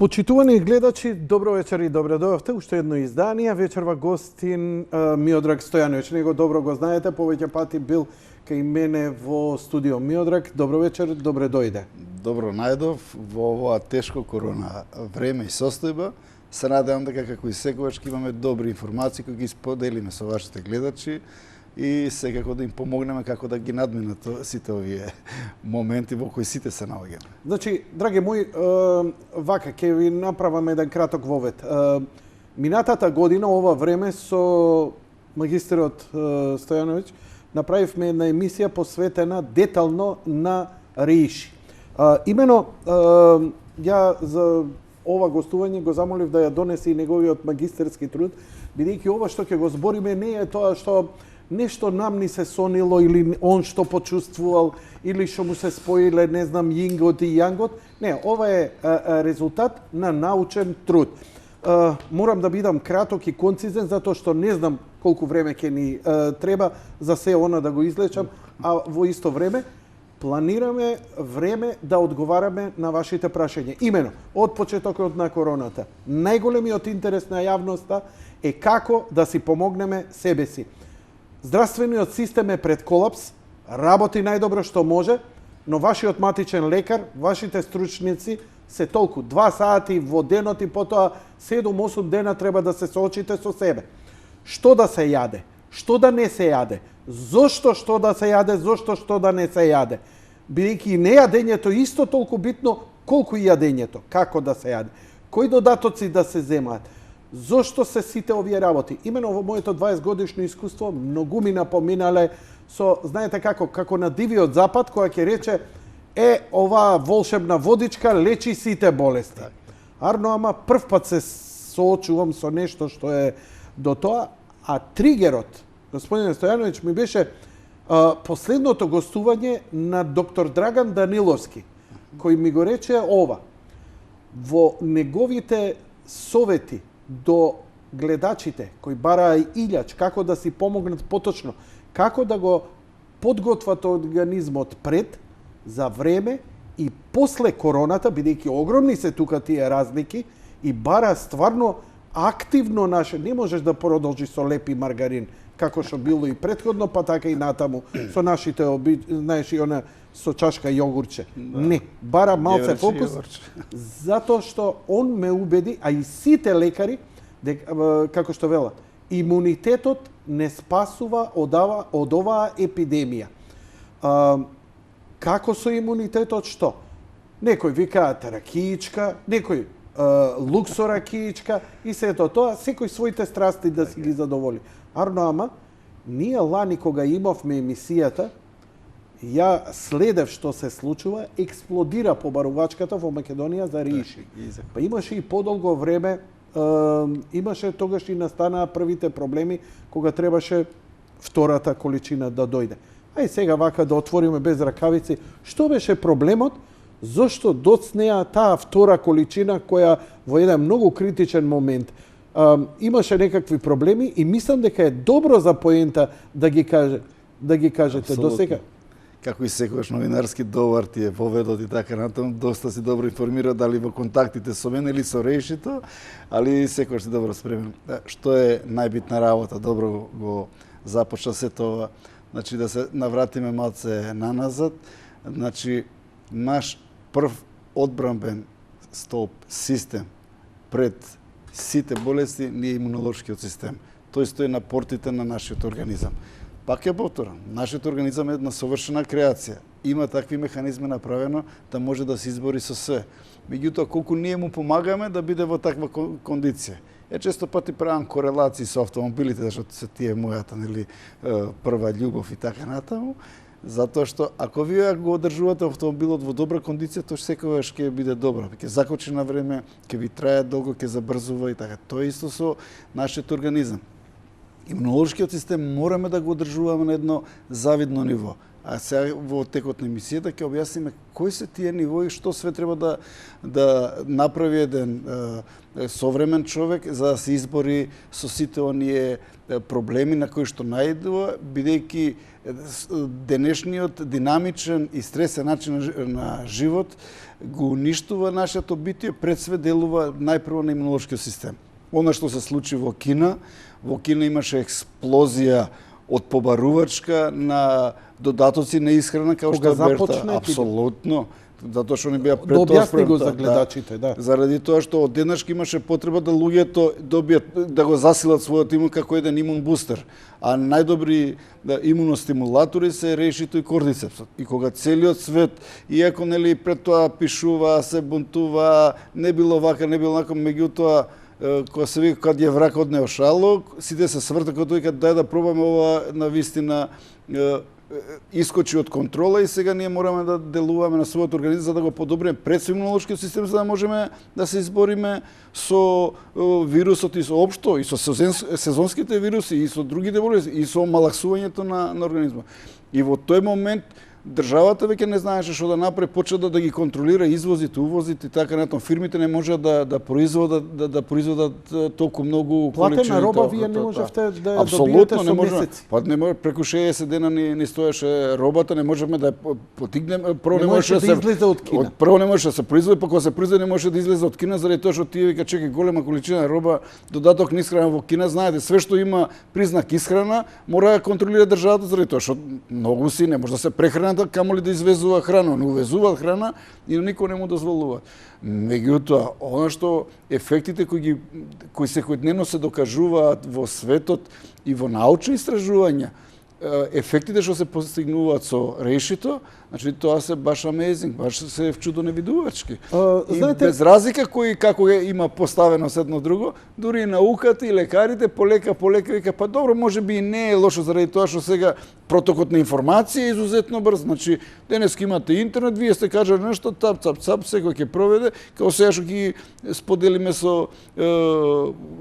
Почитувани гледачи, добро вечер и добре дојавте. Уште едно издание. Вечерва гостин Миодраг Стојановиќ. Него добро го знаете, повеќе пати бил кај мене во студио. Миодраг, добро вечер, добре дојде. Добро најдов во овоа тешко корона време и состојба. Се надевам дека како и секогаш ќе имаме добри информации кои ги споделиме со вашите гледачи и секако да им помогнеме како да ги надминат сите овие моменти во кои сите се наоѓаме. Значи, драги мои, вака ќе ви направам еден краток вовед. Минатата година ова време со магистерот Стојановиќ направивме една емисија посветена детално на РИШ. Имено ја за ова гостување го замолив да ја донесе и неговиот магистерски труд, бидејќи ова што ќе го збориме не е тоа што нешто нам ни се сонило или он што почувствувал или што му се споиле, не знам, јингот и јангот. Не, ова е резултат на научен труд. Морам да бидам краток и концизен затоа што не знам колку време ќе ни треба за се она да го излечам, а во исто време планираме време да одговараме на вашите прашања. Имено, од почетокот на короната, најголемиот интерес на јавноста е како да си помогнеме себе си. Здравствениот систем е пред колапс, работи најдобро што може, но вашиот матичен лекар, вашите стручници се толку 2 сати во денот и потоа 7-8 дена треба да се соочите со себе. Што да се јаде, што да не се јаде, зошто што да се јаде, зошто што да не се јаде. Бидејќи нејадењето исто толку битно колку и јадењето, како да се јаде, кои додатоци да се земаат. Зошто се сите овие работи? Имено во моето 20 годишно искуство многу ми напоминале со, знаете како на Дивиот Запад, која ќе рече оваа волшебна водичка лечи сите болести. Арно, ама прв пат се соочувам со нешто што е до тоа, а тригерот, господин Стојановиќ, ми беше последното гостување на доктор Драган Даниловски, кој ми го рече ова. Во неговите совети до гледачите кои бараа илјач како да си помогнат поточно, како да го подготват организмот пред, за време и после короната, бидејќи огромни се тука тие разлики, и бара стварно активно наше, не можеш да продолжи со лепи маргарин, како што било и претходно, па така и натаму, со нашите, знаеш, и она со чашка јогурче. Да. Не, бара малце фокус, затоа што он ме убеди, а и сите лекари, како што велат, имунитетот не спасува од оваа епидемија. Како со имунитетот што? Некој викаат ракиичка, некој луксо ракиичка и сето тоа, секој своите страсти да си ги задоволи. Арно, ама, ние лани кога имавме емисијата, ја следев што се случува, експлодира побарувачката во Македонија за РИШ. Па имаше и подолго време, имаше тогаш и настанаа првите проблеми кога требаше втората количина да дојде. Ај сега вака да отвориме без ракавици, што беше проблемот? Зошто доцнеа таа втора количина која во еден многу критичен момент имаше некакви проблеми и мислам дека е добро за поента да ги кажете до сега. Како и секогаш новинарски довар ти е воведот и така натаму, доста си добро информира дали во контактите со мене или со решито, али секогаш си добро спремен. Што е најбитна работа, добро го започна се тоа, значи да се навратиме малце наназад, значи наш прв одбранбен столб, систем пред сите болести ни е имунолошкиот систем. Тој стои на портите на нашиот организам. Пак ја повторам, нашиот организам е една совршена креација. Има такви механизми направено да може да се избори со се. Меѓутоа, колку ние му помагаме да биде во таква кондиција. Често пати правам корелации со автомобилите, зашто се тие мојата, нели, прва љубов и така натаму, затоа што ако вие го одржувате автомобилот во добра кондиција, тоа секогаш ќе биде добро. Ќе закочи на време, ќе ви трае долго, ќе забрзува и така. Тоа е исто со нашиот организам. Имунолошкиот систем мораме да го одржуваме на едно завидно ниво. А сега во текот на емисијата ќе објасниме кои се тие нивои, што све треба да направи еден современ човек за да се избори со сите оние проблеми на кои што наидува, бидејќи денешниот динамичен и стресен начин на живот го уништува нашето битие, пред све делува најпрво на имунолошкиот систем. Она што се случи во Кина имаше експлозија од побарувачка на додатоци на исхрана, како што Берта, апсолутно, затоа што не беа објасни го за гледачите, да. Заради тоа што одеднаш имаше потреба да луѓето добијат да го засилат својот имун како еден имун бустер. А најдобри имуностимулатори се решито и кордицепсот. И кога целиот свет, иако нели пред тоа пишува, се бунтува, не било вака, не било онака, меѓутоа кога се вика кад е врак од неошало, сите се свртаат кога тој дај да пробаме ова на вистина искочи од контрола и сега ние мораме да делуваме на својот организам за да го подобриме пред имунолошкиот систем за да можеме да се избориме со вирусот и со општо и со сезонските вируси и со другите болести и со омалаксувањето на организма. И во тој момент државата веќе не знаеше што да направи, почна да ги контролира извозите, увозите и така натаму. Фирмите не можеа да производат толку многу количини. Платена роба вие не можевте да ја добиете со месеци. Па не може, преку 60 дена ни стоеше робата, не можеме да ја потигнеме. Прво не можеше да излезе од Кина. Прво не можеше да се произведе, па кога се произведе не можеше да излезе од Кина заради тоа што тие вика чекај голема количина роба, додаток на исхрана во Кина, знаете, све што има признак исхрана, мора да контролира државата заради тоа што многу си не може да се прехранат камо ли да извезува храна, не увезуваат храна и никој не му дозволува. Меѓутоа, она што ефектите кои секојдневно се докажуваат во светот и во научни истражувања, ефектите што се постигнуваат со решито, значи тоа се баш amazing, баш се чудо невидувачки. И знаете, без разлика кој како има поставено едно друго, дури и науката и лекарите полека вика па добро, можеби и не е лошо заради тоа што сега протокот на информација е изузетно брз. Значи денеска имате интернет, вие сте кажали нешто, цап, секој ќе проведе, како сега што ги споделиме со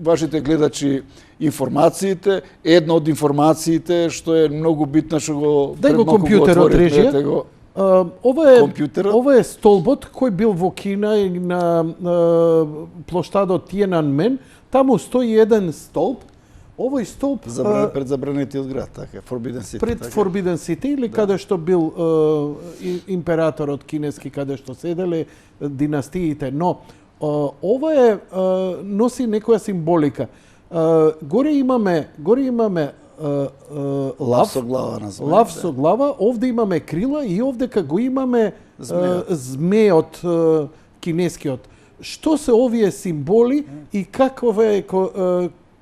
вашите гледачи информациите, една од информациите што е многу битна што го дај го компјутерот режија. Ова е столбот кој бил во Кина и на плоштадот Тиенанмен. Таму стои еден столб. Овој столб пред забранетиот град, така, Forbidden City. Пред Forbidden City или каде што бил императорот кинески, каде што седеле династиите, но ова носи некоја символика. Горе имаме лав со глава, лав со глава, овде имаме крила и овдека го имаме змеот кинескиот. Што се овие символи и каква е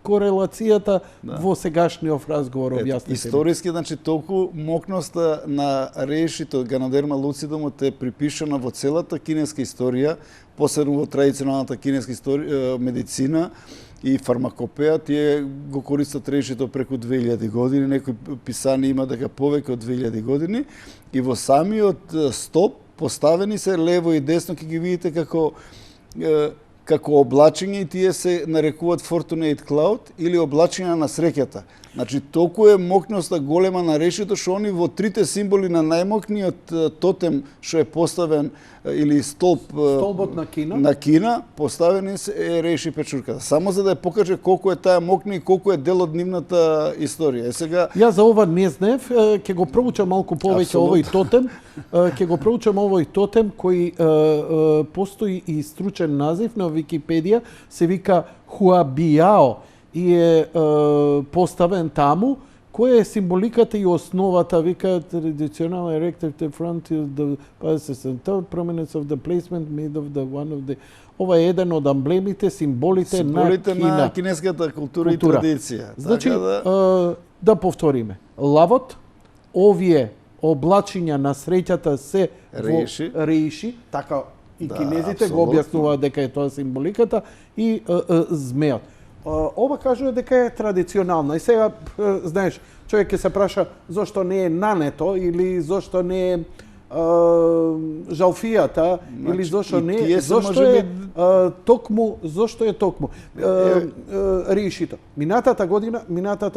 корелацијата во сегашниот разговор, објасните. Историски, значи, толку мокноста на решито Ganoderma lucidum е припишана во целата кинеска историја, посебно во традиционалната кинеска медицина и фармакопеја, тие го користат решито преку 2000 години, некои писани има дека повеќе од 2000 години, и во самиот стоп поставени се лево и десно, ќе ги видите како облачење и тие се нарекуваат Fortunate Cloud или облачење на среќата. Значи, толку е мокноста голема на решето, што они во трите символи на најмокниот тотем што е поставен, или столбот на Кина, поставени е реши печурката. Само за да ја покаже колку е таа мокна и колку е дел од нивната историја. Сега Ја за ова не знаев, ќе го проучам малку повеќе овој тотем, кој постои и стручен назив на Википедија, се вика Хуабиао и е поставен таму, која е символиката и основата, вика traditional erected the front of the prominence of the placement made of the one of the. Ова е еден од амблемите, символите на Кина. На кинеската култура и традиција. Значи, да повториме. Лавот, овие облачиња на среќата се реши, така и кинезите го објаснуваат дека е тоа символиката, и змеот. Ова кажува дека е традиционална. И сега, знаеш, човек ќе се праша зошто не е нането или зошто не е жалфијата или зошто и не, тие се зошто можеби- е зошто е токму решито. Минатата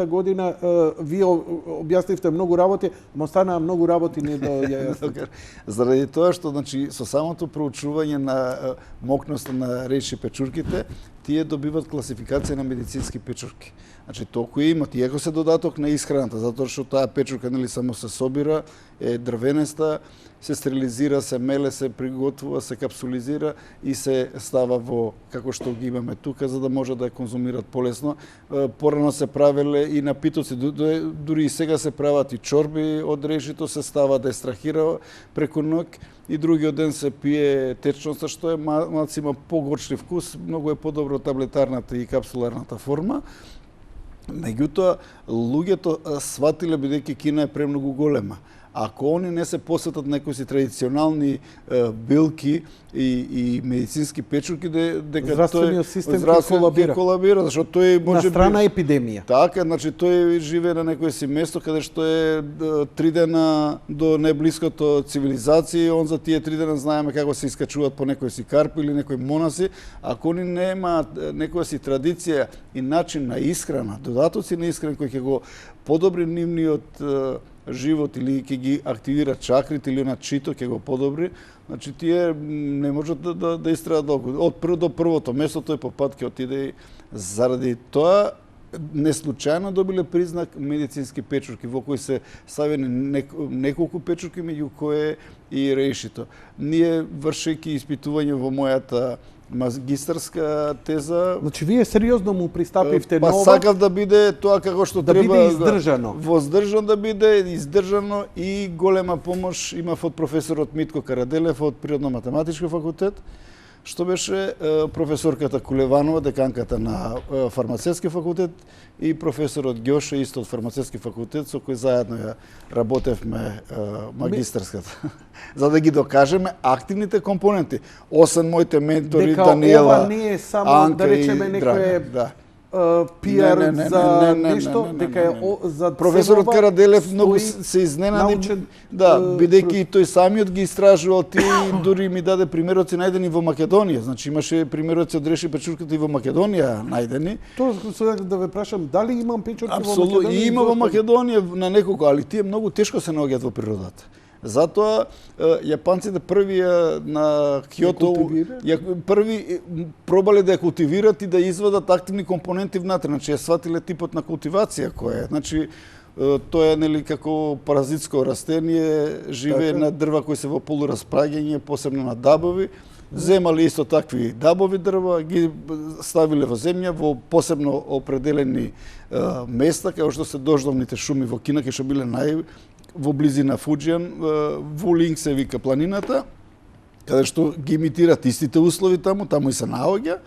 година вие објаснивте многу работи, ама останаа многу работи не да ја јаснете. Заради тоа што значи со самото проучување на мокноста на реши печурките, тие добиваат класификација на медицински печурки. Значи толку имат, иако се додаток на исхраната, затоа што таа печурка нели само се собира, е дрвенеста, се стерилизира, се меле, се приготвува, се капсулизира и се става во како што ги имаме тука за да може да ја конзумират полесно. Порано се правеле и напитоци, дури и сега се прават и чорби од решито, се става да екстрахира преку ноќ и другиот ден се пие течноста што е малку има погорчив вкус, многу е подобро таблетарната и капсуларната форма. Меѓутоа, луѓето сватиле бидејќи Кина е премногу голема. Ако они не се посветат некои си традиционални билки и медицински печурки, дека здравствениот систем ќе колабира, зашто тој може на страна епидемија. Така, значи тој живее на некој си место каде што е 3 дена до најблиското цивилизација, он за тие 3 дена знаеме како се искачуваат по некој си карпи или некој монаси, ако они немаат некоја си традиција и начин на исхрана, додатоци на исхрана кои ќе го подобри нивниот живот или ќе ги активира чакрите или на чито ќе го подобри, значи тие не можат да истрајат долго. Од прво до првото место тој по пат ќе отиде и заради тоа неслучајно добиле признак медицински печурки во кои се ставени неколку печурки меѓу кои и решито. Ние вршејќи испитување во мојата магистарска теза. Значи вие сериозно му пристапивте на ова? ова. Сакав да биде тоа како што да треба. биде издржано. Воздржан да биде, издржано и голема помош имав од професорот Митко Караделев од Природно-математички факултет, што беше професорката Кулеванова, деканката на фармацевски факултет и професорот Ѓоше исто од фармацевски факултет со кој заедно ја работевме магистарската. За да ги докажеме активните компоненти. Освен моите ментори дека Даниела, ова не е само Анка да речеме и некое да. пиар за нешто, дека е за професорот Караделев многу се изненади, бидејќи и тој самиот ги истражувал тие и дури ми даде примероци најдени во Македонија. Значи имаше примероци од реши печурката и во Македонија најдени. Тоа сега да ве прашам, дали имам печурки во Македонија? Апсолутно, и има во Македонија на неколку, али тие многу тешко се наоѓаат во природата. Затоа јапанците првија на Кјото први пробале да ја култивират и да извадат активни компоненти внатре, значи ја сватиле типот на култивација која е. Значи тоа е нели како паразитско растение, живее на дрва кои се во полураспраѓање, посебно на дабови. Земале исто такви дабови дрва, ги ставиле во земја во посебно определени места, како што се дождовните шуми во Кина, што биле во близина Фуџијан, Вулинг се вика планината, каде што ги имитират истите услови таму и се наоѓа,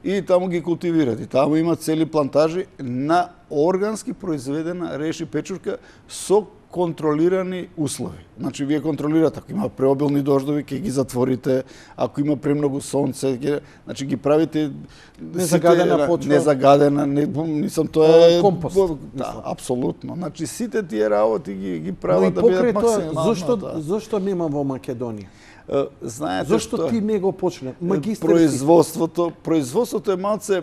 и таму ги култивират. И таму има цели плантажи на органски произведена реши печурка со контролирани услови. Значи, вие контролирате, ако има преобилни дождови, ќе ги затворите, ако има премногу сонце, значи ги правите незагадена почва. Незагадена, нисам тоа е компост. Да, апсолутно. Значи сите тие работи ги прават да бидат максимално. Зошто нема во Македонија? Знаете зошто што? Ти не го почна? Производството е малце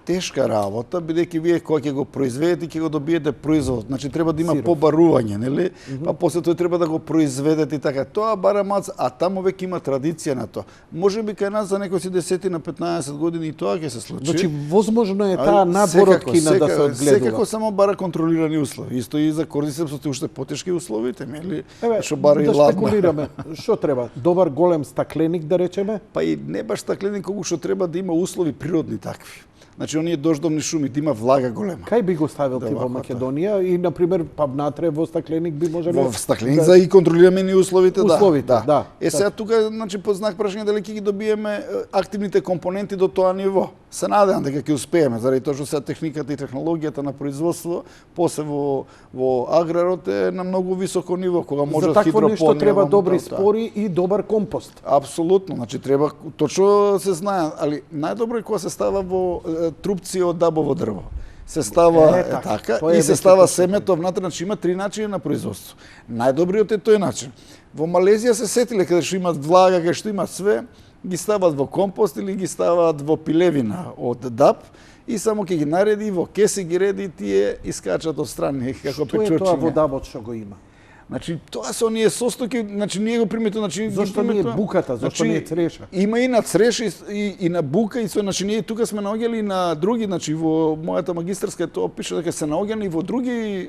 тешка работа, бидејќи вие кога ќе го произведете, ќе го добиете производ. Значи треба да има побарување, нели? Па после тоа треба да го произведете и така. Тоа бара малце, а таму веќе има традиција на тоа. Можеби кај нас за некои си 10 на 15 години и тоа ќе се случи. Значи возможно е таа надвор од Кина да се одгледува. Секако само бара контролирани услови. Исто и за кордицепсот уште потешки условите, нели? Што бара и ладно. Да спекулираме. Што треба? Добар голем стакленик да речеме? Па и не баш стакленик, колку што треба да има услови природни такви. Значи, оние дождовни шуми, да има влага голема. Кај би го ставил ти во Македонија и, например, па внатре во стакленик би можеле... Во стакленик за и контролираме ни условите, да. Сега тука, значи, под знак прашање дали ќе ги добиеме активните компоненти до тоа ниво. Се надевам дека ќе успееме, заради тоа што сега техниката и технологијата на производство, после во аграрот е на многу високо ниво, кога може за такво нешто треба добри спори и добар компост. Апсолутно, значи треба точно се знае, али најдобро е кога се става во трупци од дабово дрво. се става така, и се става семето внатре, значи има три начини на производство. Најдобриот е тој начин. Во Малезија се сетиле каде што имат влага, каде што имат све, ги стават во компост или ги стават во пилевина од дап и само ќе ги нареди во кеси ги реди тие искачат од страни како печурчиња. Што е тоа во дабот што го има? Значи тоа се оние состоки, значи ние го приметуваме, значи зошто не е буката, зошто не е цреша? Има и на цреша и на бука и со, значи ние тука сме наоѓали на други, значи во мојата магистарска тоа пише дека се наоѓани во други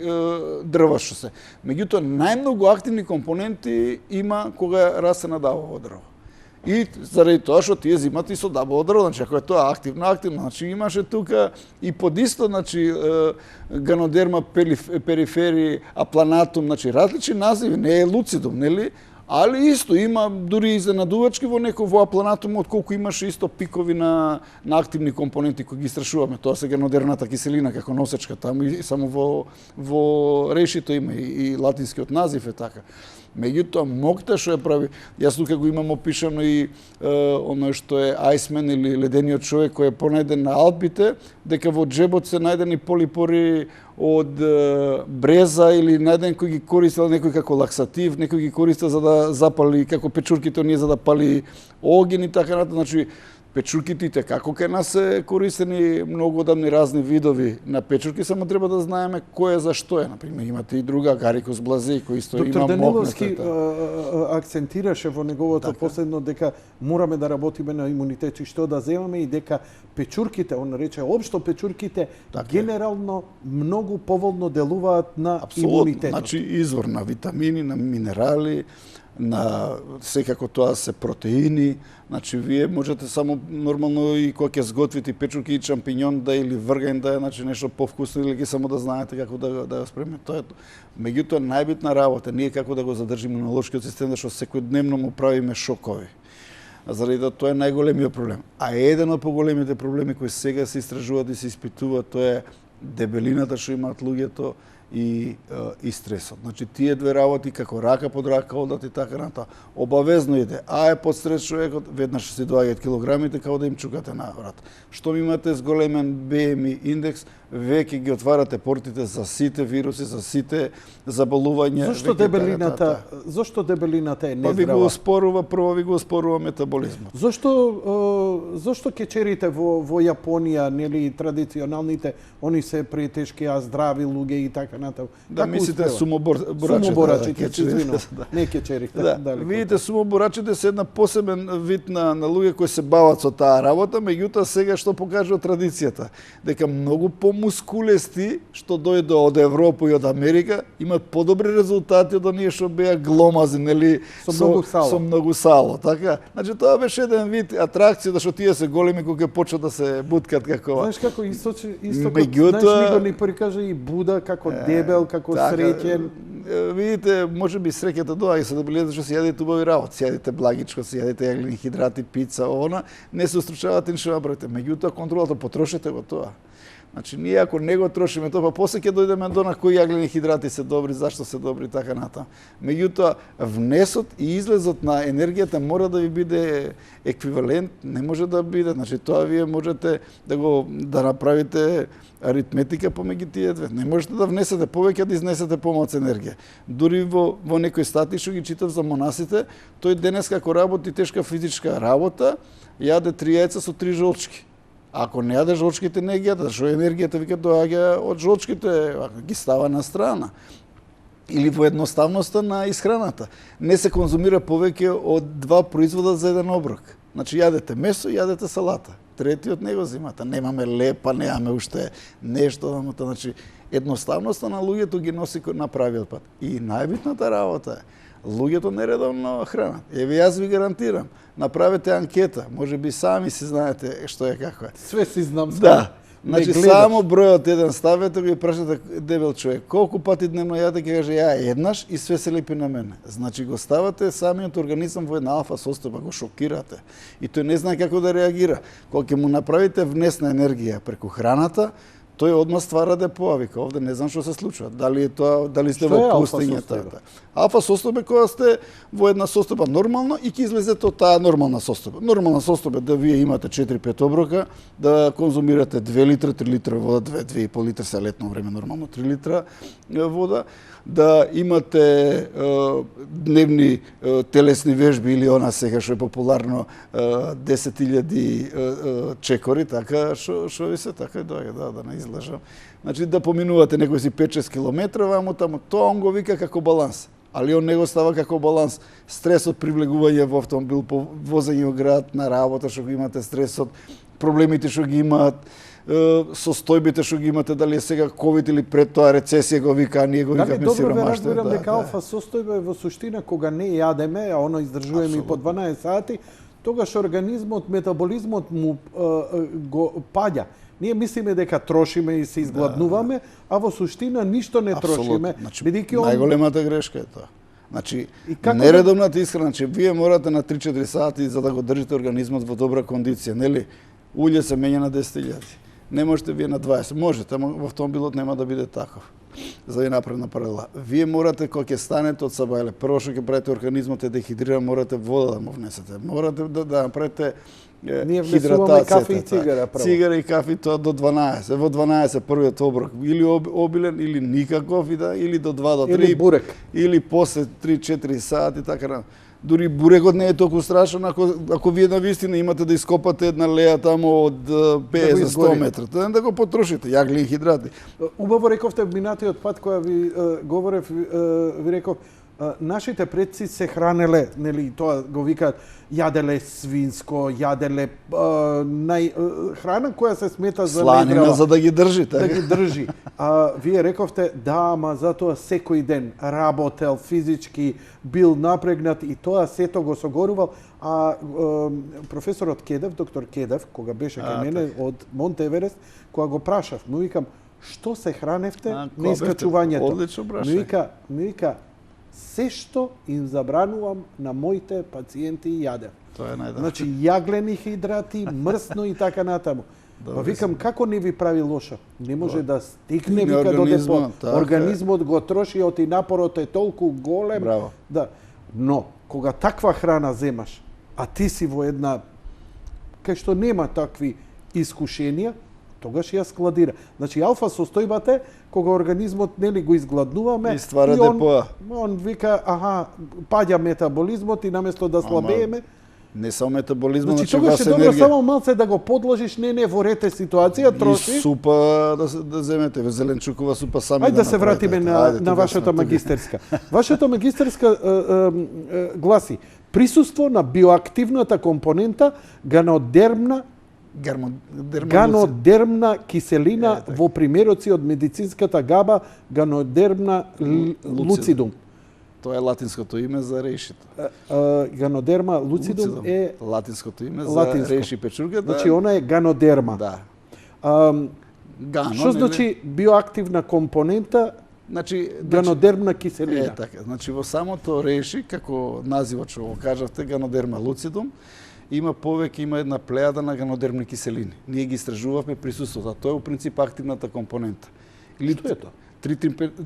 дрва што се. Меѓутоа најмногу активни компоненти има кога расте на дабово дрво. И заради тоа што тие зимат и со дабово дрво, значи ако е тоа активно, значи имаше тука и подисто, значи Ганодерма перифери, апланатум, значи различни називи, не е луцидум, нели? Али исто има дури изненадувачки во некој во апланатумот колку имаше исто пикови на активни компоненти кои ги истрашуваме. Тоа се ганодерната киселина како носечка таму и само во решито има и латинскиот назив е така. Меѓутоа, мокта што ја прави, јас тука го имам опишано и оно што е Айсмен или ледениот човек кој е понајден на Алпите, дека во джебот се најдени полипори од бреза или најден кој ги користел некој како лаксатив, некој ги користел за да запали, како печурките оние за да пали оген и така натаму. Значи, печурките како кај нас се користени многу одамни разни видови на печурки, само треба да знаеме кој е за што е. Например, имате и друга Гарикус блазеи кој исто има мокната. Доктор Даниловски акцентираше во неговото последно дека мораме да работиме на имунитет и што да земаме и дека печурките, он рече општо печурките генерално многу поволно делуваат на имунитетот. Значи извор на витамини, на минерали, на секако тоа се протеини, значи вие можете само нормално и кога ќе сготвите печурки и шампињон да или вргај да е, значи нешто повкусно или ги само да знаете како да го спремите. Тоа е. Меѓутоа најбитна работа ние како да го задржиме имунолошкиот систем, да што секојдневно му правиме шокови. Заради да тоа е најголемиот проблем. А еден од поголемите проблеми кои сега се истражуваат и се испитуваат, тоа е дебелината што имаат луѓето и стресот. Значи тие две работи како рака под рака одат и така натаму. Обавезно иде. А е под стрес човекот, веднаш се доаѓаат килограмите како да им чукате на врат. Што имате зголемен BMI индекс, веќе ги отварате портите за сите вируси, за сите заболувања. Зошто дебелината е нездрава? Па ви го оспорува, прво ви го оспорува метаболизмот. Зошто кечерите во Јапонија, нели традиционалните, они се претешки, а здрави луѓе и така натаму. Да, мислите сумоборачите, не кечерите. Да, видите, сумоборачите се една посебен вид на луѓе кои се бават со таа работа, меѓутоа сега што покажува традицијата, дека многу помускулести што дојде од Европа и од Америка имаат подобри резултати од оние што беа гломази, нели, со многу сало, така? Значи тоа беше еден вид атракција да што тие се големи кога почнат да се буткат како. Знаеш како истокот, знаеш го ни прикажа и Буда како дебел, како среќен. Видите, може би среќата доаѓа со дебелината што си јадите убави работи, си јадите благичко, си јадите јаглени хидрати, пица, она, не се устручавате ништо направите. Меѓутоа контролата потрошете го тоа. Значи ние ако не го трошиме тоа, па после ќе дојдеме до на кои јаглени хидрати се добри, зашто се добри така натаму. Меѓутоа внесот и излезот на енергијата мора да ви биде еквивалент, не може да биде, значи тоа вие можете да направите аритметика помеѓу тие две. Не можете да внесете повеќе, да изнесете помалку енергија. Дури во некој статии што ги читав за монасите, тој денес како работи тешка физичка работа, јаде 3 јајца со 3 жолчки. Ако не јаде жолчките, не ги јаде, што енергијата вика доаѓа од жолчките, ги става на страна. Или во едноставноста на исхраната. Не се конзумира повеќе од 2 производа за еден оброк. Значи јадете месо, јадете салата. Третиот не го зимата. Немаме лепа, немаме уште нешто, значи едноставноста на луѓето ги носи на правиот пат. И најбитната работа е луѓето нередовно хранат. Еве јас ви гарантирам, направете анкета, можеби сами си знаете што е како е. Све си знам. Да. Значи само бројот еден ставете, ви прашате дебел човек, колку пати дневно јаде, ќе каже ја еднаш и све се лепи на мене. Значи го ставате самиот организам во една алфа состојба, го шокирате. И тој не знае како да реагира. Кога ќе му направите внесна енергија преку храната, тој одма ствара депоа, вика, овде не знам што се случува. Дали е тоа, дали сте Што е во алфа пустињата. состојба? Алфа состојба е кога сте во една состојба нормално и ќе излезете од таа нормална состојба. Нормална состојба е да вие имате 4-5 оброка, да конзумирате 2 литра, 3 литра вода, 2,5 литра се летно време нормално 3 литра вода, да имате дневни телесни вежби или она сега што е популарно 10.000 чекори, така што ви се така и доаѓа, да не излажам. Значи да поминувате некои си 5-6 километра, ваму таму, тоа он го вика како баланс. Али он не го става како баланс. Стресот при влегување во автомобил, по возење во град, на работа, што го имате стресот, проблемите што ги имаат, состојбите што ги имате, дали е сега ковид или пред тоа рецесија го вика, а ние го викаме добро ве сиромаштво. разбирам дека алфа состојба е во суштина кога не јадеме, а оно издржуваме и по 12 сати, тогаш организмот, метаболизмот му го паѓа. Ние мислиме дека трошиме и се изгладнуваме, а во суштина ништо не трошиме, Значи, бидејќи он најголемата грешка е тоа. Значи, како нередовната исхрана, че вие морате на 3-4 сати за да го држите организмот во добра кондиција, нели? Улје се менја на 10.000. Не можете вие на 20. Можете, ама во автомобилот нема да биде таков. За да ви направи паралела. Вие морате кога ќе станете од сабајле, прво што ќе правите организмот е дехидрира, морате вода да му внесете. Морате да направите ние внесуваме кафе и цигара прво. Цигара и кафе тоа до 12. Во 12 првиот оброк или обилен или никаков или до 2 до 3 или бурек. или после 3-4 сати така. Дури бурекот не е толку страшен ако вие навистина имате да ископате една леја тамо од 50-100 метра, да го потрошите, јаглени хидрати. Убаво рековте минатиот пат кога ви говорев, ви реков, нашите предци се хранеле, нели, тоа го викаат, јаделе свинско, јаделе храна која се смета за сланина за да ги држи, така. Да ги држи. А вие рековте, да, ама затоа секој ден работел, физички бил напрегнат и тоа сето го согорувал. А професорот Кедев, доктор Кедев, кога беше кај мене од Монте Еверест, кога го прашав, му викам, што се храневте на искачувањето? Одлично прашање. Ми вика, се што им забранувам на моите пациенти јадев. Тоа е најдобро. Значи, јаглени хидрати, мрсно и така натаму. Па викам, како не ви прави лошо? Не може да стигне, вика, до депо. Организмот го троши, оти напорот е толку голем. Браво. Да. Но, кога таква храна земаш, а ти си во една, кај што нема такви искушенија, тогаш ја складира. Значи, алфа состојбата е кога организмот нели го изгладнуваме и ствара депоа. Он вика, паѓа метаболизмот и наместо да слабееме, не само метаболизмот, значи тогаш е добро само малце да го подложиш, не во рете ситуација, троши. И супа да земете, зеленчукова супа сами. Ајде да се вратиме на вашата магистерска. Вашата магистерска гласи: присуство на биоактивната компонента ганодермна киселина во примероци од медицинската габа ганодермна луцидум. Тоа е латинското име за решито. Ганодерма луцидум е латинското име за реши печурка. Значи она е ганодерма. Да. Што значи биоактивна компонента? Значи ганодермна киселина. Така. Значи во самото реши, како називот што го кажавте, ганодерма луцидум, има една плејада на ганодермни киселини. Ние ги истражувавме присуството, а тоа е во принцип активната компонента. Или што е тоа?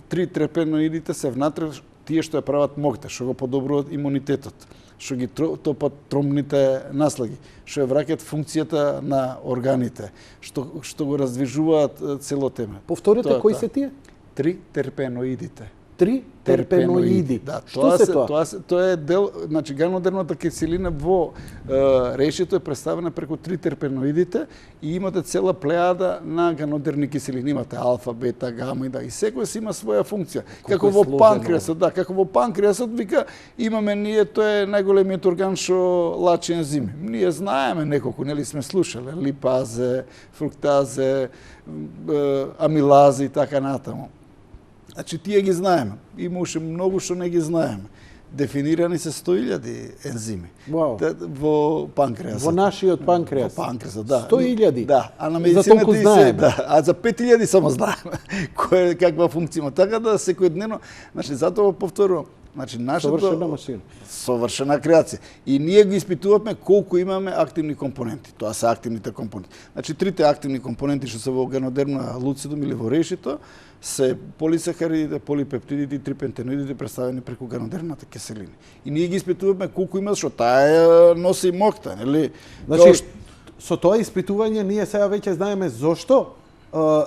Три терпеноидите се внатре, тие што ја прават могте, што го подобруваат имунитетот, што ги топат тромбните наслаги, што ја враќаат функцијата на органите, што го раздвижуваат цело теме. Повторете, кои се тие? Три терпеноидите. Три терпеноиди. Да, што се тоа? Тоа е дел, значи ганодермната киселина во решето е представена преку три терпеноидите и имате цела плејада на ганодерни киселини. Имате алфа, бета, гама и секој си има своја функција. Како во панкреасот, вика, имаме ние, тоа е најголемиот орган што лачи ензими. Ние знаеме неколку, нели сме слушале, липазе, фруктазе, амилазе и така натаму. Значи, тие ги знаеме. Има уште многу што не ги знаеме. Дефинирани се 100.000 ензими. Во панкреасот. Во нашиот панкреас. Во панкреасот, да. 100.000? Да. А на медицината и се, да. А за 5.000 само знаеме каква функција има. Така да секојдневно, значи, затоа повторувам, Значи Совршена машина. совршена креација. И ние ги испитувавме колку имаме активни компоненти. Тоа се активните компоненти. Значи трите активни компоненти што се во органодерма луцидум или во решето се полисахаридите, полипептидите и трипентеноидите представени преку органодермата киселини. И ние ги испитувавме колку има, што таа носи мокта, нели? Значи, со тоа испитување ние сега веќе знаеме зошто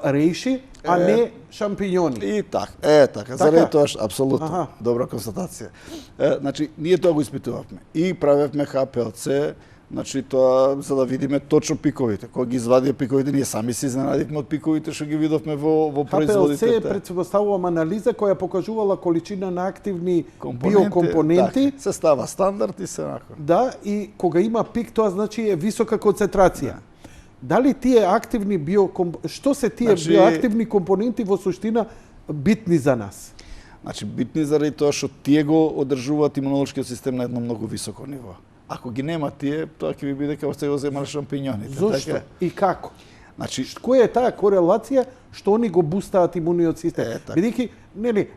реши, а не шампиньони. И така. Заради тоа, апсолутно. Добра констатација. Значи, ние тоа го испитувавме. И правевме ХПЛЦ, значи тоа за да видиме точно пиковите. Кога ги извадија пиковите, ние сами се изненадивме од пиковите што ги видовме во производите. ХПЛЦ претпоставувам анализа која покажувала количина на активни биокомпоненти. Так, се става стандард и се нако. Да, и кога има пик, тоа значи е висока концентрација. Дали тие активни што се тие биоактивни компоненти во суштина битни за нас? Значи битни заради тоа што тие го одржуваат имунолошкиот систем на едно многу високо ниво. Ако ги нема тие, тоа ќе ви биде како сте го земале шампиньоните. Зошто така? И како? Значи, која е таа корелација што они го бустаат имуниот систем? Бидејќи, нели,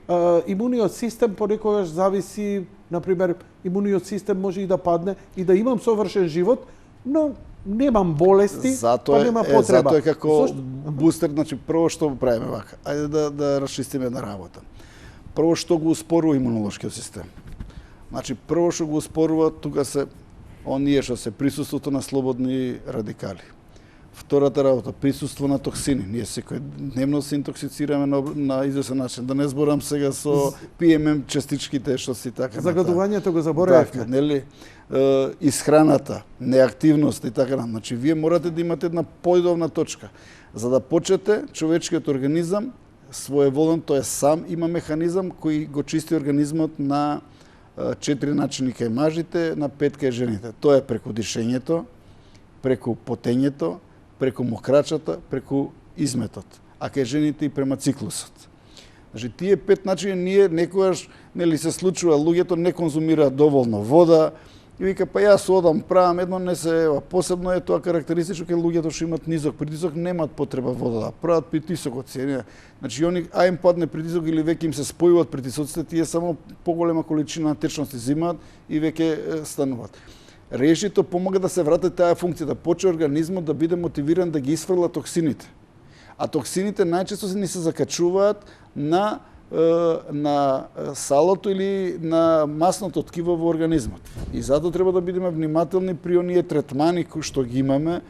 имуниот систем понекогаш зависи, например, имуниот систем може и да падне и да имам совршен живот, но немам болести, па нема потреба. Затоа е како бустер, значи прво што правиме вака. Ајде да расчистиме една работа. Прво што го успорува имунолошкиот систем. Значи прво што го успорува тука се оние што се присуството на слободни радикали. Втората работа, присуство на токсини. Ние секој дневно се интоксицираме на известен начин. Да не зборам сега со ПММ частичките што си така. Загадувањето го заборавме. Нели? Исхраната, неактивност и така. Значи, вие морате да имате една појдовна точка. За да почнете, човечкиот организам своеволен, тој сам има механизам кој го чисти организмот на 4 начини кај мажите, на 5 кај жените. Тоа е преку дишењето, преку потењето, преку мокрачата, преку изметот. А кај жените и према циклусот. Значи, тие 5 начини ние некогаш, нели се случува, луѓето не конзумираат доволно вода, и вика, па јас одам, правам, едно не се ева. Посебно е тоа карактеристично кај луѓето што имат низок притисок, немаат потреба вода да прават притисокот си. Значи, они, им падне притисок или веќе им се спојуваат притисоците, тие само поголема количина на течности зимаат и веќе стануваат. Решито помага да се врати таа функција, да почне организмот да биде мотивиран да ги исфрла токсините. А токсините најчесто се ни се закачуваат на салото или на масното ткиво во организмот. И затоа треба да бидеме внимателни при оние третмани кои што ги имаме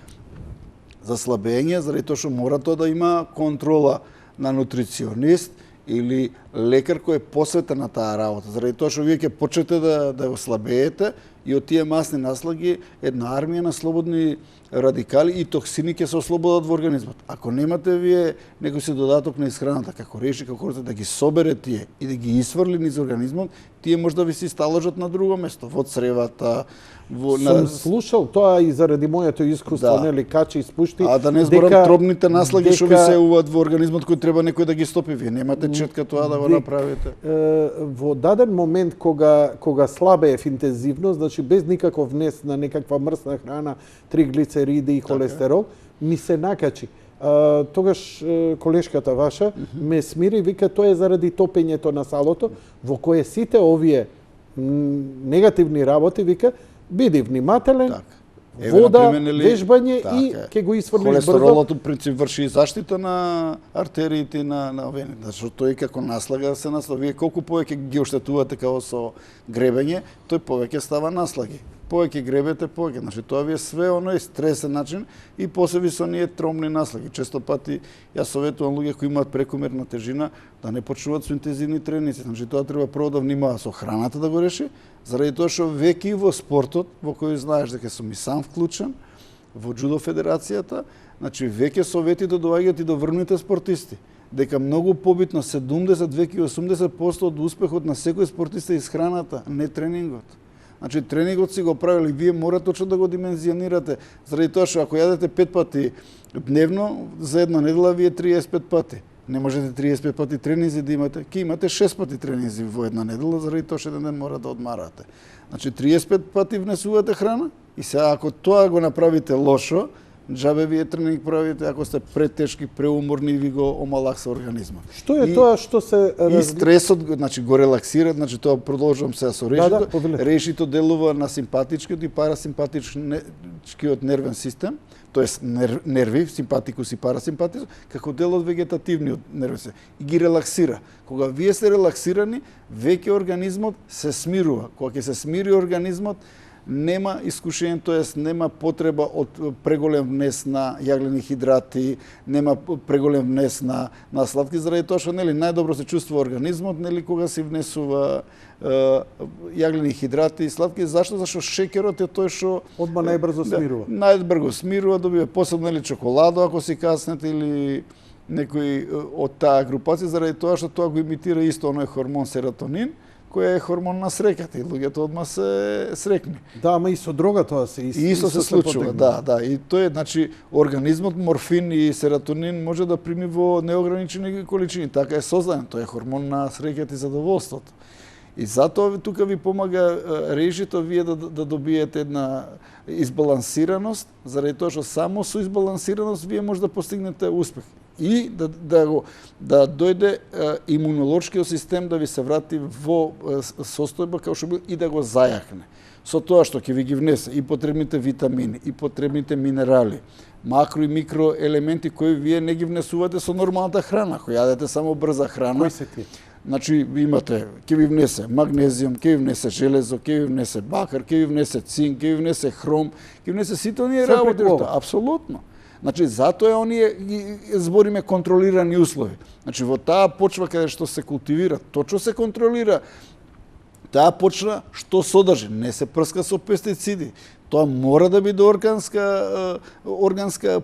за слабење, заради тоа што мора тоа да има контрола на нутриционист или лекар кој е посветен на таа работа. Заради тоа што вие ќе почнете да ослабеете и од тие масни наслаги една армија на слободни радикали и токсини ќе се ослободат во организмот. Ако немате вие некој си додаток на исхраната, како реши, како да ги собере тие и да ги исфрли низ организмот, тие може да ви се сталожат на друго место, во цревата, Сум слушал тоа и заради моето искуство, нели, качи и спушти. А да не зборам тробните наслаги што ви се уват во организмот кој треба некој да ги стопи. Вие немате четка тоа да го направите. Во даден момент кога слабеев интензивно, значи без никаков внес на некаква мрсна храна, триглицериди и холестерол, ми се накачи. Тогаш колешката ваша ме смири, вика тоа е заради топењето на салото, во кое сите овие негативни работи, вика, биди внимателен, вода, вежбање и ќе го исфрлиш брзо. Холестеролот у принцип врши заштита на артериите и на вените, зашто тој како наслага се наслага. Вие колку повеќе ги оштетувате како со гребење, тој повеќе става наслаги. Повеќе гребете, повеќе. Значи тоа ви е све оној стресен начин и посеби со оние тромни наслаги. Често пати јас советувам луѓе кои имаат прекомерна тежина да не почнуваат со интензивни тренинзи. Значи тоа треба прво да внимава со храната да го реши, заради тоа што веќе и во спортот, во кој знаеш дека сум и сам вклучен, во џудо федерацијата, значи веќе совети доаѓаат и до врвните спортисти, дека многу побитно 70, веќе 80% од успехот на секој спортист е исхраната, не тренингот. Значи тренингот си го правили, вие мора точно да го димензионирате, заради тоа што ако јадете 5 пати дневно, за една недела вие 35 пати. Не можете 35 пати тренинзи да имате, ќе имате 6 пати тренинзи во една недела, заради тоа што еден ден мора да одмарате. Значи 35 пати внесувате храна и сега ако тоа го направите лошо, Джабе вие тренинг правите ако сте претешки, преуморни, ви го омалакса организмот. Што е тоа што се И стресот, значи го релаксира, значи тоа продолжувам сега со решето. Решето делува на симпатичкиот и парасимпатичкиот нервен систем, тоест нерви, симпатикус и парасимпатикус, како дел од вегетативниот нервен систем. И ги релаксира. Кога вие сте релаксирани, веќе организмот се смирува. Кога ќе се смири организмот, нема искушение, тоест нема потреба од преголем внес на јаглени хидрати, нема преголем внес на сладки, заради тоа што нели најдобро се чувствува организмот, нели кога се внесува јаглени хидрати и сладки. Зашто? Зашто шеќерот е тој што одма најбрзо смирува. Најбрзо смирува, добива посебно нели чоколадо ако си каснете или некој од таа групација, заради тоа што тоа го имитира исто оној хормон серотонин, кој е хормон на среќата и луѓето одма се срекни. Да, ама и со дрога тоа се исто се случува, да. И тоа е, значи, организмот морфин и серотонин може да прими во неограничени количини. Така е создаден, тоа е хормон на среќата и задоволството. И затоа тука ви помага решето вие да добиете една избалансираност, заради тоа што само со избалансираност вие може да постигнете успех. И да дојде имунолошкиот систем да ви се врати во состојба како што бил и да го зајакне. Со тоа што ќе ви ги внесе и потребните витамини, и потребните минерали, макро и микро елементи кои вие не ги внесувате со нормалната храна, кој јадете само брза храна. Кои се тие? Значи имате, ќе ви внесе магнезиум, ќе ви внесе железо, ќе ви внесе бакар, ќе ви внесе цинк, ќе ви внесе хром, ќе ви внесе сите оние работи. Апсолутно. Значи, затоа е оние збориме контролирани услови. Значи, во таа почва каде што се култивира, точно се контролира таа почва што содржи, не се прска со пестициди. Тоа мора да биде органска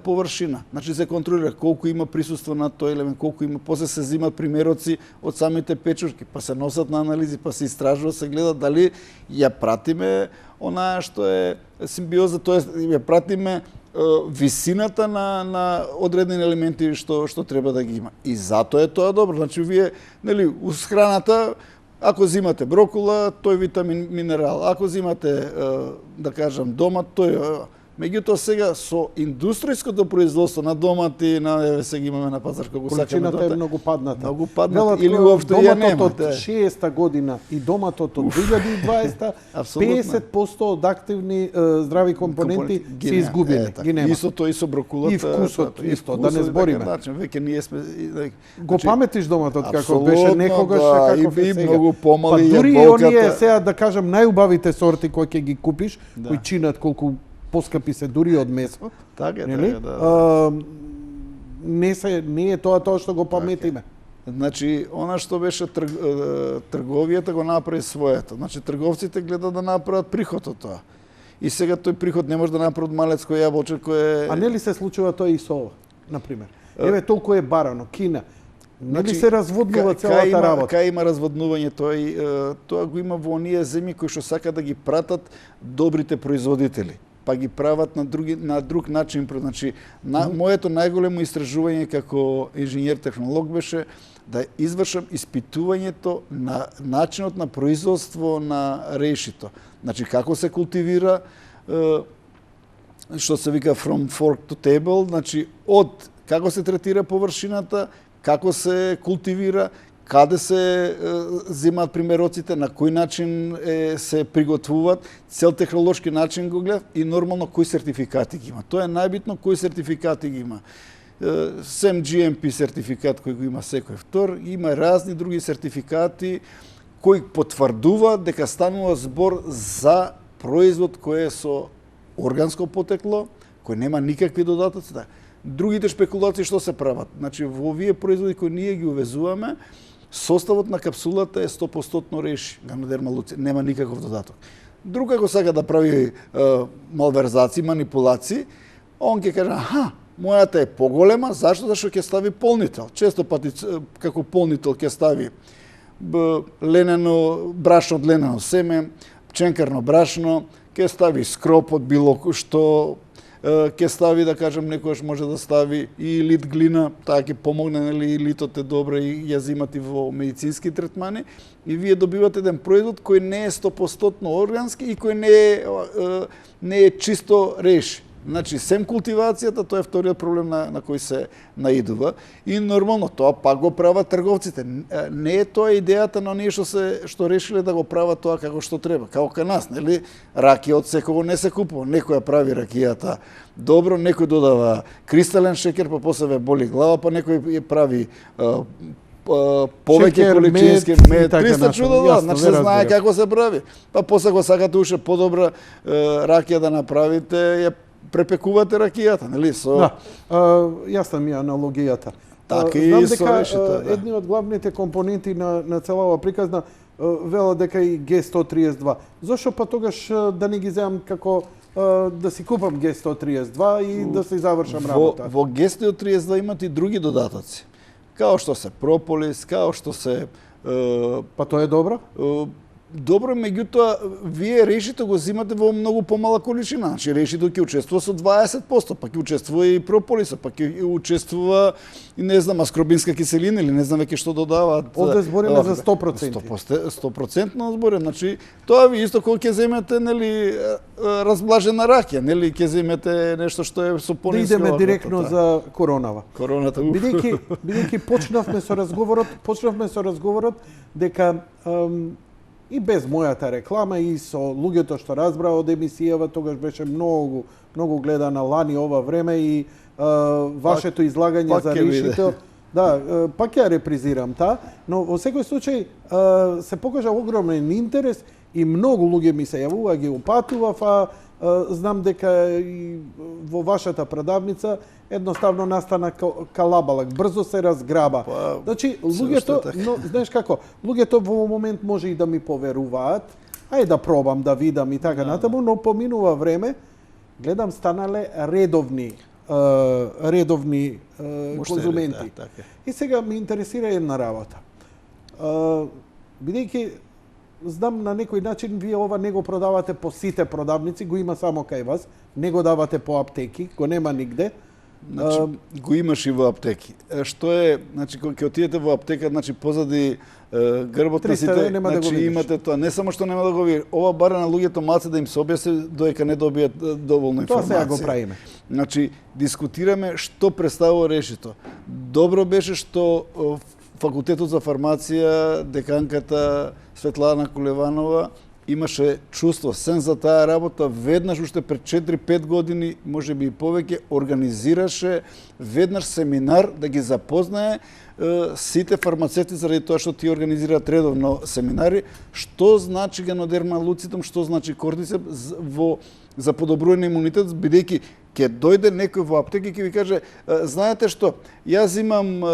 површина. Значи се контролира колку има присуство на тој елемент, колку има, после се земат примероци од самите печурки, па се носат на анализи, па се истражува, се гледа дали ја пратиме онаа што е симбиоза, тоест ја пратиме висината на одредени елементи што треба да ги има. И затоа е тоа добро. Значи вие, нели, уз храната, ако зимате брокула, тој витамин, минерал. Ако зимате, да кажам, домат, тој. Меѓутоа сега со индустријското производство на домати, еве сега имаме на пазар како сакаме. Количината е многу падната. Многу падната или уопште ја нема. Доматот од 60-та година и доматот од 2020 50% од активни здрави компоненти се изгубени. Ги нема. Истото и со брокулата. И вкусот исто, да не збориме. Веќе ние сме го паметиш доматот како беше некогаш, како е сега. Многу помали е дури оние сега да кажам најубавите сорти кои ќе ги купиш, кои чинат колку поскапи се дури од месо. Така е, не е тоа што го паметиме. Значи, она што беше трговијата го направи своето. Значи, трговците гледат да направат приход од тоа. И сега тој приход не може да направи од малецко јаболче кое... А нели се случува тоа и со ова, например? Еве толку е барано, Кина. Нели се разводнува целата работа? Кај има разводнување, тоа го има во оние земји кои што сака да ги пратат добрите производители, па ги прават на друг начин. Значи, моето најголемо истражување како инженер-технолог беше да извршам испитувањето на начинот на производство на решито. Значи, како се култивира, што се вика from fork to table, значи, од како се третира површината, како се култивира, каде се земаат примероците, на кој начин се приготвуваат, цел технолошки начин го гледав и нормално кои сертификати ги има. Тоа е најбитно, кои сертификати ги има. Сем GMP сертификат кој го има секој втор, има разни други сертификати кои потврдуваат дека станува збор за производ кој е со органско потекло, кој нема никакви додатоци. Другите шпекулации што се прават? Значи, во овие производи кои ние ги увезуваме, составот на капсулата е 100% реши, ганодерма луци, нема никаков додаток. Друг ако сака да прави малверзации, манипулации, он ќе каже, мојата е поголема, зашто? Зашто ќе стави полнител. Често пати како полнител ќе стави ленено, брашно од ленено семе, пченкарно брашно, ќе стави скроп од било што, ќе стави, да кажем, некојаш може да стави и лит глина, таа ќе помогне, нели, литот е добро и ја зимати во медицински третмани, и вие добивате еден производ кој не е 100% органски и кој не е чисто реши. Значи, сем култивацијата, тоа е вториот проблем на кој се наидува. И нормално, тоа пак го прават трговците. Не е тоа идејата на оние што решиле да го прават тоа како што треба. Како кај нас, нели? Ракија од секого не се купува. Некој ја прави ракијата добро, некој додава кристален шекер, па после ве боли глава, па некој ја прави повеќе количински мед, 300 чудо, значи се знае како се прави. Па после го сакате уште подобра ракија да направите, ја препекувате ракијата, нели? Да, јасна ми е аналогијата. Така и знам со дека решето, да. едни од главните компоненти на цела ова приказна велат дека и Г132. Зошто па тогаш да не ги земам како да си купам Г132 и да си завршам работа? Во Г132 имате и други додатоци. Као што се прополис, као што се Па тоа е добро? Добро, меѓутоа, вие решито го зимате во многу помала количина. Значи, решито ќе учествува со 20%, па ќе учествува и прополиса, па ќе учествува и не знам, аскорбинска киселина или не знам веќе што додаваат. Овде збориме за 100%. 100% зборим. Значи, тоа ви исто кога ќе земете, нели, разблажена ракија, нели, ќе земете нешто што е со пониска. Да идеме директно за коронава. Короната. Бидејќи почнавме со разговорот дека и без мојата реклама и со луѓето што разбраа од емисијава, тогаш беше многу гледана лани ова време и вашето излагање за решите. Да, пак ја репризирам но во секој случај се покажа огромен интерес и многу луѓе ми се јавува, ги упатував, знам дека и во вашата продавница едноставно настана калабалак, брзо се разграба. Значи, луѓето, но знаеш како, луѓето во момент може и да ми поверуваат, ајде да пробам, да видам и така натаму, но поминува време, гледам станале редовни конзументи. И сега ми интересира една работа. Бидејќи знам на некој начин вие ова не го продавате по сите продавници, го има само кај вас, не го давате по аптеки, го нема нигде. Значи, го имаш и во аптеки. Што е, значи кога ќе отидете во аптека, значи позади грбот на сите, значи да имате тоа, не само што нема да го видиш, ова бара на луѓето малце да им се објасни додека не добијат доволно информација. Тоа сега го правиме. Значи, дискутираме што представува решето. Добро беше што Факултетот за фармација, деканката Светлана Колеванова имаше чувство сен за таа работа, веднаш уште пред 4-5 години, може би и повеќе, организираше веднаш семинар да ги запознае сите фармацевти заради тоа што ти организираат редовно семинари, што значи генодермалуцитум, што значи кортицеп за подобрување на имунитет, бидејќи ќе дојде некој во аптека и ќе ви каже, знаете што, јас имам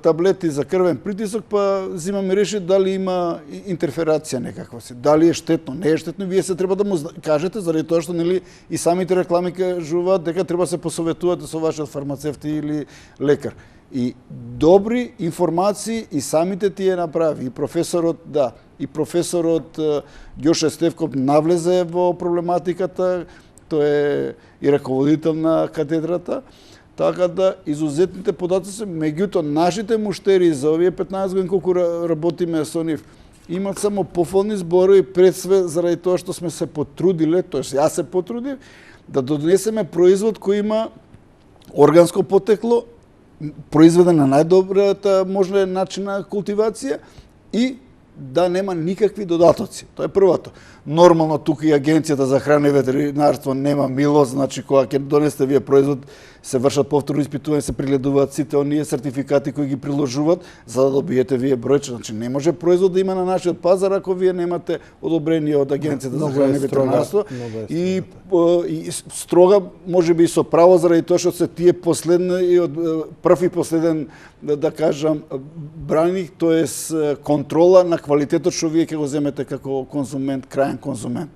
таблети за крвен притисок, па зимам и реши дали има интерферација некаква си, дали е штетно, не е штетно, вие се треба да му кажете, заради тоа што нели и самите реклами кажуваат дека треба се посоветувате со вашиот фармацевт или лекар. И добри информации и самите тие направи, и професорот Ѓоше Стевков навлезе во проблематиката, тој е и раководител на катедрата, така да изузетните податоци се, меѓутоа нашите муштери за овие 15 години колку работиме со нив, имат само пофолни зборови пред све заради тоа што сме се потрудиле, тоест јас се потрудив, да донесеме производ кој има органско потекло, произведен на најдобрата можна начин на култивација и да нема никакви додатоци. Тоа е првото. Нормално тука и Агенцијата за храна и ветеринарство нема милост, значи кога ќе донесете вие производ, се вршат повторно испитување, се прегледуваат сите оние сертификати кои ги приложуваат за да добиете вие бројче. Значи не може производ да има на нашиот пазар ако вие немате одобрение од Агенцијата за храна и ветеринарство. И строга, можеби и со право заради тоа што се тие последни и од прв и последен да кажам браних, тоест контрола на квалитетот што вие ќе го земете како конзумент, крајен конзумент.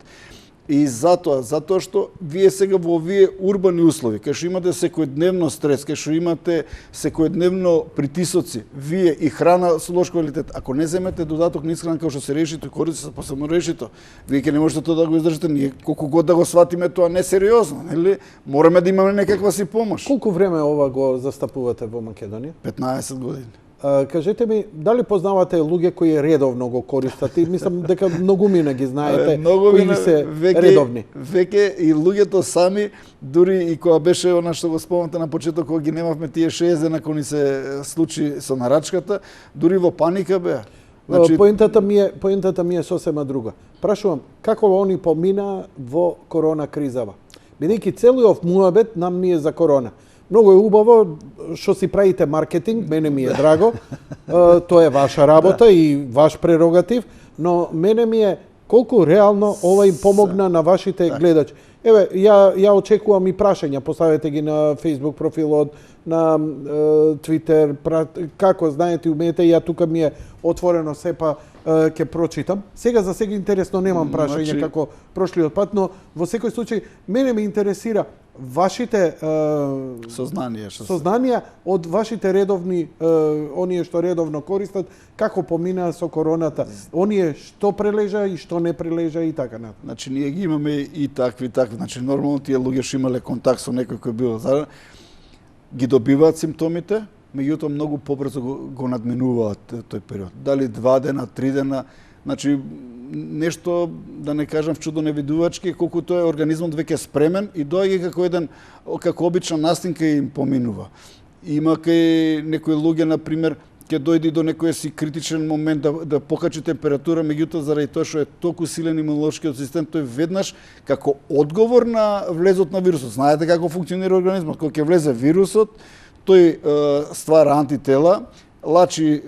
И затоа што вие сега во овие урбани услови, кај што имате секојдневно стрес, кај што имате секојдневно притисоци, вие и храна со лош квалитет, ако не земете додаток на исхрана како што се решито и корици се посебно решито, вие ќе не можете тоа да го издржите, ние колку год да го сватиме тоа несериозно, нели? Мораме да имаме некаква си помош. Колку време ова го застапувате во Македонија? 15 години. Кажете ми, дали познавате луѓе кои редовно го користат? И мислам дека многумина ги знаете, кои се редовни. Веќе и луѓето сами, дури и кога беше она што го спомнате на почеток, кога ги немавме тие 6 дена кога ни се случи со нарачката, дури во паника беа. Значи... Поентата ми е сосема друга. Прашувам, како они помина во корона кризава? Бидејќи целиот муабет нам ни е за корона. Многу е убаво што си правите маркетинг, мене ми е драго, тоа е ваша работа и ваш прерогатив, но мене ми е колку реално ова им помогна на вашите гледачи. Еве, ја очекувам и прашања, поставете ги на Facebook профилот, на Twitter, како знаете, умеете, ја тука ми е отворено сепа ќе прочитам. Сега за сега интересно немам прашање како прошлиот пат, но во секој случај мене ме интересира вашите сознанија од вашите редовни, оние што редовно користат, како поминаа со короната, оние што прележа и што не прележа и така натаму. Значи ние ги имаме и такви, значи нормално тие луѓе што имале контакт со некој кој бил заразен, ги добиваат симптомите, меѓутоа многу побрзо го надминуваат тој период. Дали 2 дена, 3 дена, значи нешто, да не кажам чудоневидувачки, колку тој организмот веќе спремен и доаѓа како обична настинка и им поминува. Има кај некои луѓе, например, ќе дојде до некој си критичен момент да покачи температура, меѓутоа заради тоа што е толку силен имунолошкиот систем, тој веднаш како одговор на влезот на вирусот. Знаете како функционира организмот, кога ќе влезе вирусот, тој ствара антитела, лачи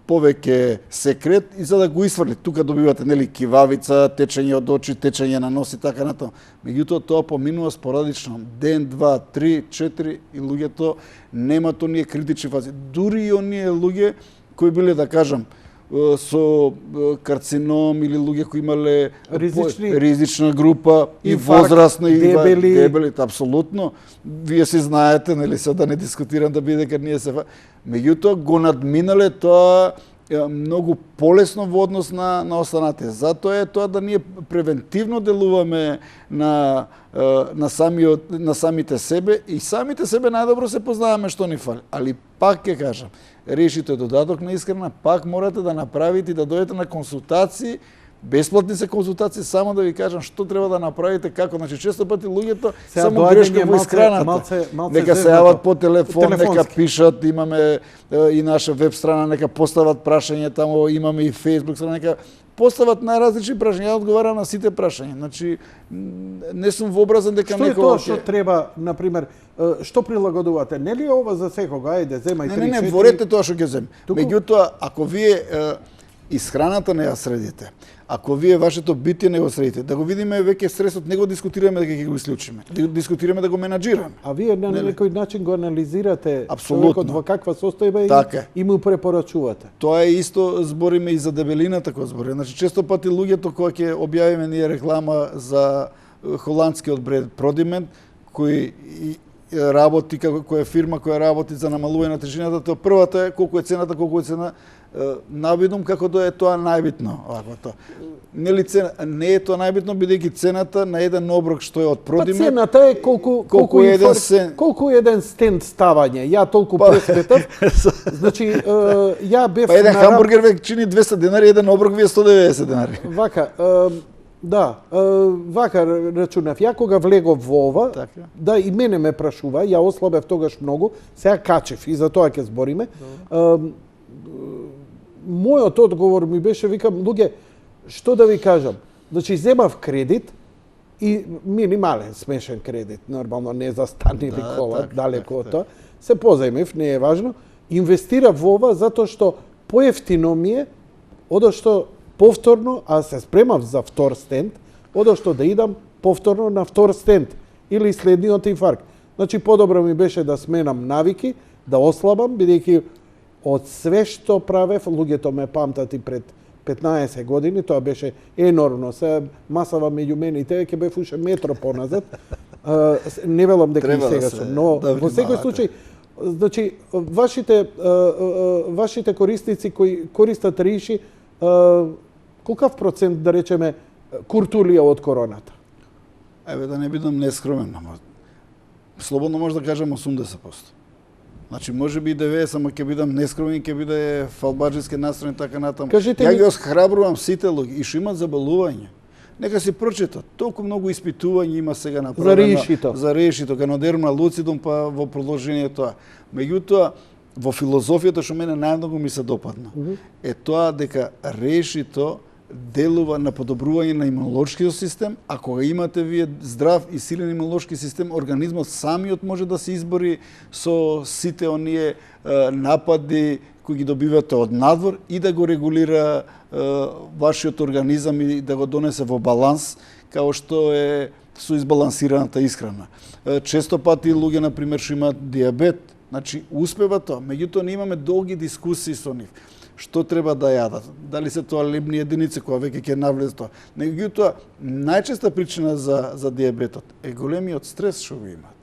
повеќе секрет и за да го исфрли. Тука добивате нели кивавица, течење од очи, течење на нос и така натаму. Меѓутоа тоа поминува спорадично, ден, 2, 3, 4 и луѓето немаат оние критични фази. Дури и оние луѓе кои биле, да кажам, со карцином или луѓе кои имале ризична група и возрастна и дебели, апсолутно. Вие си знаете, нели, се да не дискутирам да биде дека ние се меѓутоа го надминале тоа многу полесно во однос на останатите. Затоа е тоа да ние превентивно делуваме на самите себе и самите себе најдобро се познаваме што ни фали. Али пак ќе кажам, решите додаток на исхрана, пак морате да направите и да дојдете на консултации, бесплатни се консултации, само да ви кажам што треба да направите, како. Значи, често пати луѓето само грешка во исхраната. Нека се јават по телефон, нека пишат, имаме и наша веб страна, нека постават прашање таму, имаме и Facebook страна, нека постават најразлични прашања, ја одговарам на сите прашања. Значи, не сум вообразен дека некој... Што е тоа што треба, например, што прилагодувате? Нели е ова за секога? Ајде, земај 3-4... Не, ворете тоа што ќе земе. Меѓутоа, ако вие исхраната не ја средите, ако вие вашето битие не го средите, да го видиме веќе стресот, не го дискутираме дека ќе го исклучиме. Дискутираме да го менаџираме. А вие на некој начин го анализирате човекот во каква состојба и му препорачувате. Тоа е исто, збориме и за дебелината која збориме. Значи, често пати луѓето кога ќе објавиме ние реклама за холандскиот бред Продимент, кој работи, која фирма која работи за намалување на тежината, тоа првата е колку е цената, навидум како да е тоа најбитно. Нели не е тоа најбитно, бидејќи цената на еден оброк што е од Продимент... Па цената е колку еден стенд ставање. Ја толку пресметав. Значи, ја бев... Па еден хамбургер век чини 200 денари, еден оброк ви е 190 денари. Вака, да, вака рачунав. Ја кога влегов во ова, да и мене ме прашува, ја ослабев тогаш многу, сега качев и за тоа ќе збориме. Мојот одговор ми беше, викам, луѓе, што да ви кажам? Значи, земав кредит и минимален смешен кредит, нормално не за стан или кола, далеко од тоа. Се позајмев, не е важно. Инвестирав во ова затоа што поевтино ми е, одошто повторно, а се спремав за втор стенд, одошто да идам повторно на втор стенд или следниот инфаркт. Значи, подобро ми беше да сменам навики, да ослабам, бидејќи од све што правев, луѓето ме памтат и пред 15 години, тоа беше енормно. Се масава меѓу мене и тебе ќе бев уште метро поназад. Не велам дека и сега сум, но во секој случај, значи, вашите корисници кои користат риши, колкав процент, да речеме, куртулија од короната? Еве, да не бидам нескромен, слободно може да кажам 80%. Значи може би 90, ама ќе бидам нескромен, ќе биде фалбаџиски настроен така натаму. Кажете Ја ми- ги осхрабрувам сите луѓе и што имат заболување. Нека си прочитат. Толку многу испитувања има сега направено решито. за решито, канодерма луцидум па во продолжение тоа. Меѓутоа во филозофијата што мене најмногу ми се допадна е тоа дека решито делува на подобрување на имунолошкиот систем, а кога имате вие здрав и силен имунолошки систем, организмот самиот може да се избори со сите оние напади кои ги добивате од надвор и да го регулира вашиот организам и да го донесе во баланс, као што е со избалансираната исхрана. Често пати луѓе, например, што имаат диабет, значи успева тоа, меѓутоа не имаме долги дискусии со нив. Што треба да јадат? Дали се тоа лебни единици која веќе ќе навлезе тоа? Меѓутоа, најчеста причина за диабетот е големиот стрес што го имаат.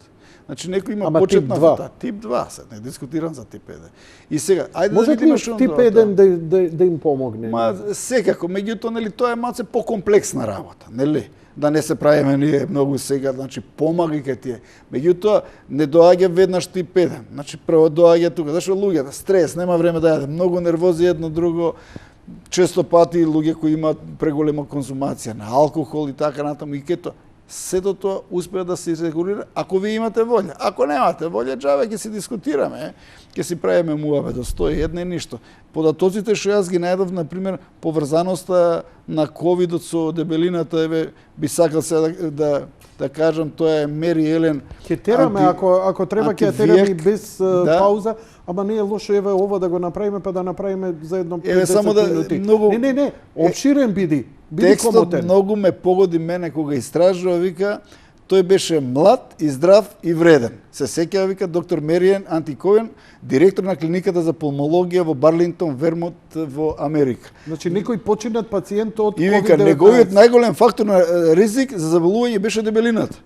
Значи некој има Ама почетна тип 2. фата, тип 2, се не дискутирам за тип 1. И сега, ајде Може да ли видиме што тип 1 да им помогне? Ма секако, меѓутоа нели тоа е малце покомплексна работа, нели? Да не се правиме ние многу сега, значи помаги кај тие. Меѓутоа не доаѓа веднаш тип 1. Значи прво доаѓа тука, зашто луѓето стрес, нема време да јаде, многу нервози едно друго. Често пати луѓе кои имаат преголема конзумација на алкохол и така натаму и кето сето тоа успеа да се регулира ако ви имате волја. Ако немате волја, џабе ќе си дискутираме, ќе си правиме муабе до 101 и ништо. Податоците што јас ги најдов, на пример, поврзаноста на ковидот со дебелината, еве би сакал се да кажам, тоа е Мери Елен. Ќе тераме, ако треба ќе тераме без пауза, ама не е лошо еве ова да го направиме, па да направиме за едно 5-10 минути. Многу... Не, обширен биди Текстот комотен. многу ме погоди мене кога истражува, вика, тој беше млад и здрав и вреден. Се сеќава, вика, доктор Мериен Антиковен, директор на клиниката за пулмологија во Барлингтон, Вермонт во Америка. Значи некој починат пациент од И вика, COVID-19. неговиот најголем фактор на ризик за заболување беше дебелината.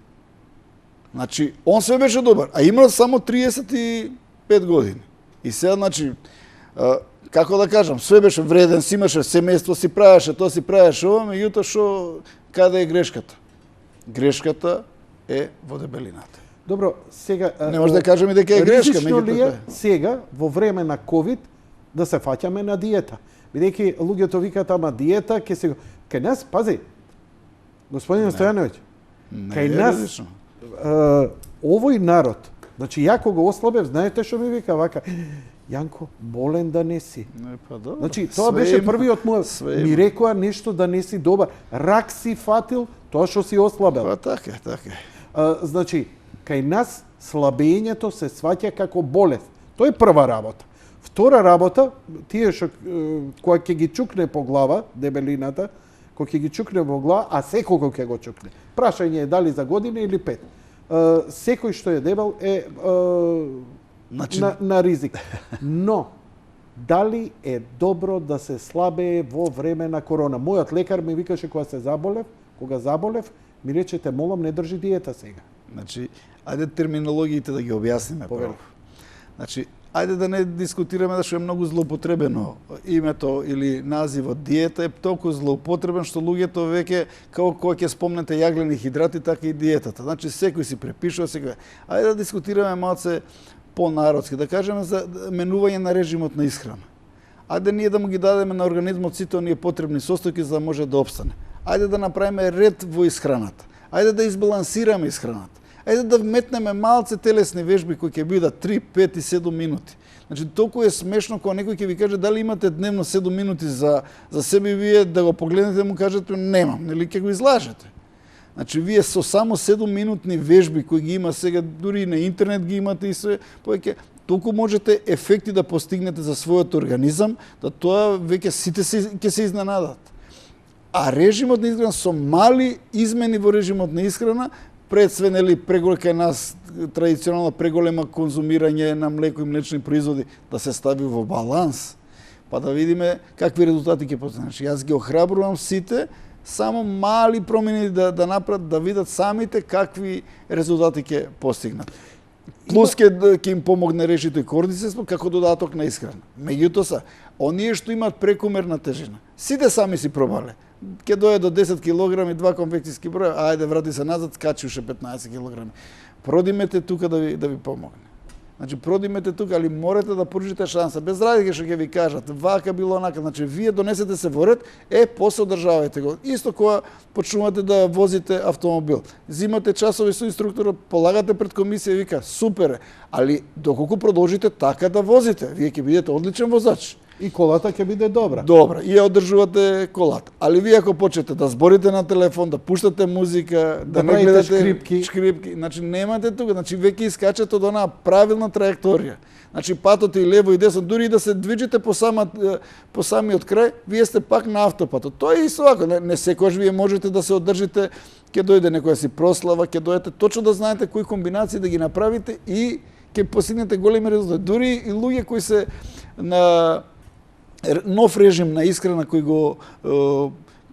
Значи, он се беше добар, а имал само 35 години. И сега, значи, како да кажам, све беше вреден, си имаше семејство, си правеше, тоа си правеше ова, меѓутоа што каде е грешката? Грешката е во дебелината. Добро, сега Не може да кажеме дека е грешка, ризично ли е меѓутоа. сега во време на ковид да се фаќаме на диета? Бидејќи луѓето викаат ама диета ќе се кај нас, пази. Господин Стојановиќ, Не кај е нас различно. овој народ, значи ја кога го ослабев, знаете што ми вика вака? Јанко, болен да не си. Не, па добро. Значи, тоа Све беше има, првиот мој. све Ми има. рекоа нешто да не си добар. Рак си фатил, тоа што си ослабел. Па така е, така е. Значи, кај нас слабењето се сваќа како болест. Тоа е прва работа. Втора работа, тие што кога ќе ги чукне по глава, дебелината, кога ќе ги чукне по глава, а секој ќе го чукне. Прашање е дали за година или 5. Секој што е дебел е Значи, на ризик. Но, дали е добро да се слабее во време на корона? Мојот лекар ми викаше кога заболев, ми речете, молам, не држи диета сега. Значи, ајде терминологиите да ги објасниме прво. Значи, ајде да не дискутираме да што е многу злоупотребено името или називот диета е толку злоупотребен што луѓето веќе како кога ќе спомнете јаглени хидрати, така и диетата. Значи секој си препишува секој. Ајде да дискутираме малце по-народски, да кажеме за менување на режимот на исхрана. Ајде ние да му ги дадеме на организмот сите оние потребни состојки за да може да опстане. Ајде да направиме ред во исхраната. Ајде да избалансираме исхраната. Ајде да вметнеме малце телесни вежби кои ќе бидат 3, 5 и 7 минути. Значи толку е смешно кога некој ќе ви каже дали имате дневно 7 минути за себе и вие да го погледнете и му кажете немам, нели ќе го излажете. Значи вие со само 7 минутни вежби кои ги има сега, дури и на интернет ги имате и све, повеќе толку можете ефекти да постигнете за својот организам, да тоа веќе сите ќе се изненадат. А режимот на исхрана со мали измени во режимот на исхрана, пред све нели кај нас традиционално преголема конзумирање на млеко и млечни производи да се стави во баланс, па да видиме какви резултати ќе постигнат. Значи јас ги охрабрувам сите само мали промени да направат, да видат самите какви резултати ќе постигнат. Плюс ќе им помогне решито и кордисество како додаток на исхрана. Меѓутоа, оние што имаат прекумерна тежина, сите сами си пробале. Ќе дое до 10 кг, 2 конвекцијски броја, ајде врати се назад, скачи уште 15 кг. Продимете тука да ви помогне. Значи продимете тука, али морате да поручите шанса, без разлика што ќе ви кажат, вака било онака, значи вие донесете се во ред, после одржавајте го. Исто кога почнувате да возите автомобил, зимате часови со инструктор, полагате пред комисија, вика, супер е, али доколку продолжите така да возите, вие ќе бидете одличен возач. И колата ќе биде добра. Добра, и ја одржувате колата. Али вие ако почнете да зборите на телефон, да пуштате музика, да не гледате шкрипки, значи немате тука, значи веќе искачате од онаа правилна траекторија. Значи патот и лево и десно, дури и да се движите по самиот крај, вие сте пак на автопатот. Тоа е исто вака, не секогаш вие можете да се одржите, ќе дојде некоја си прослава, ќе дојдете точно да знаете кои комбинации да ги направите и ќе постигнете големи резултати. Дури и луѓе кои се на нов режим на исхрана кој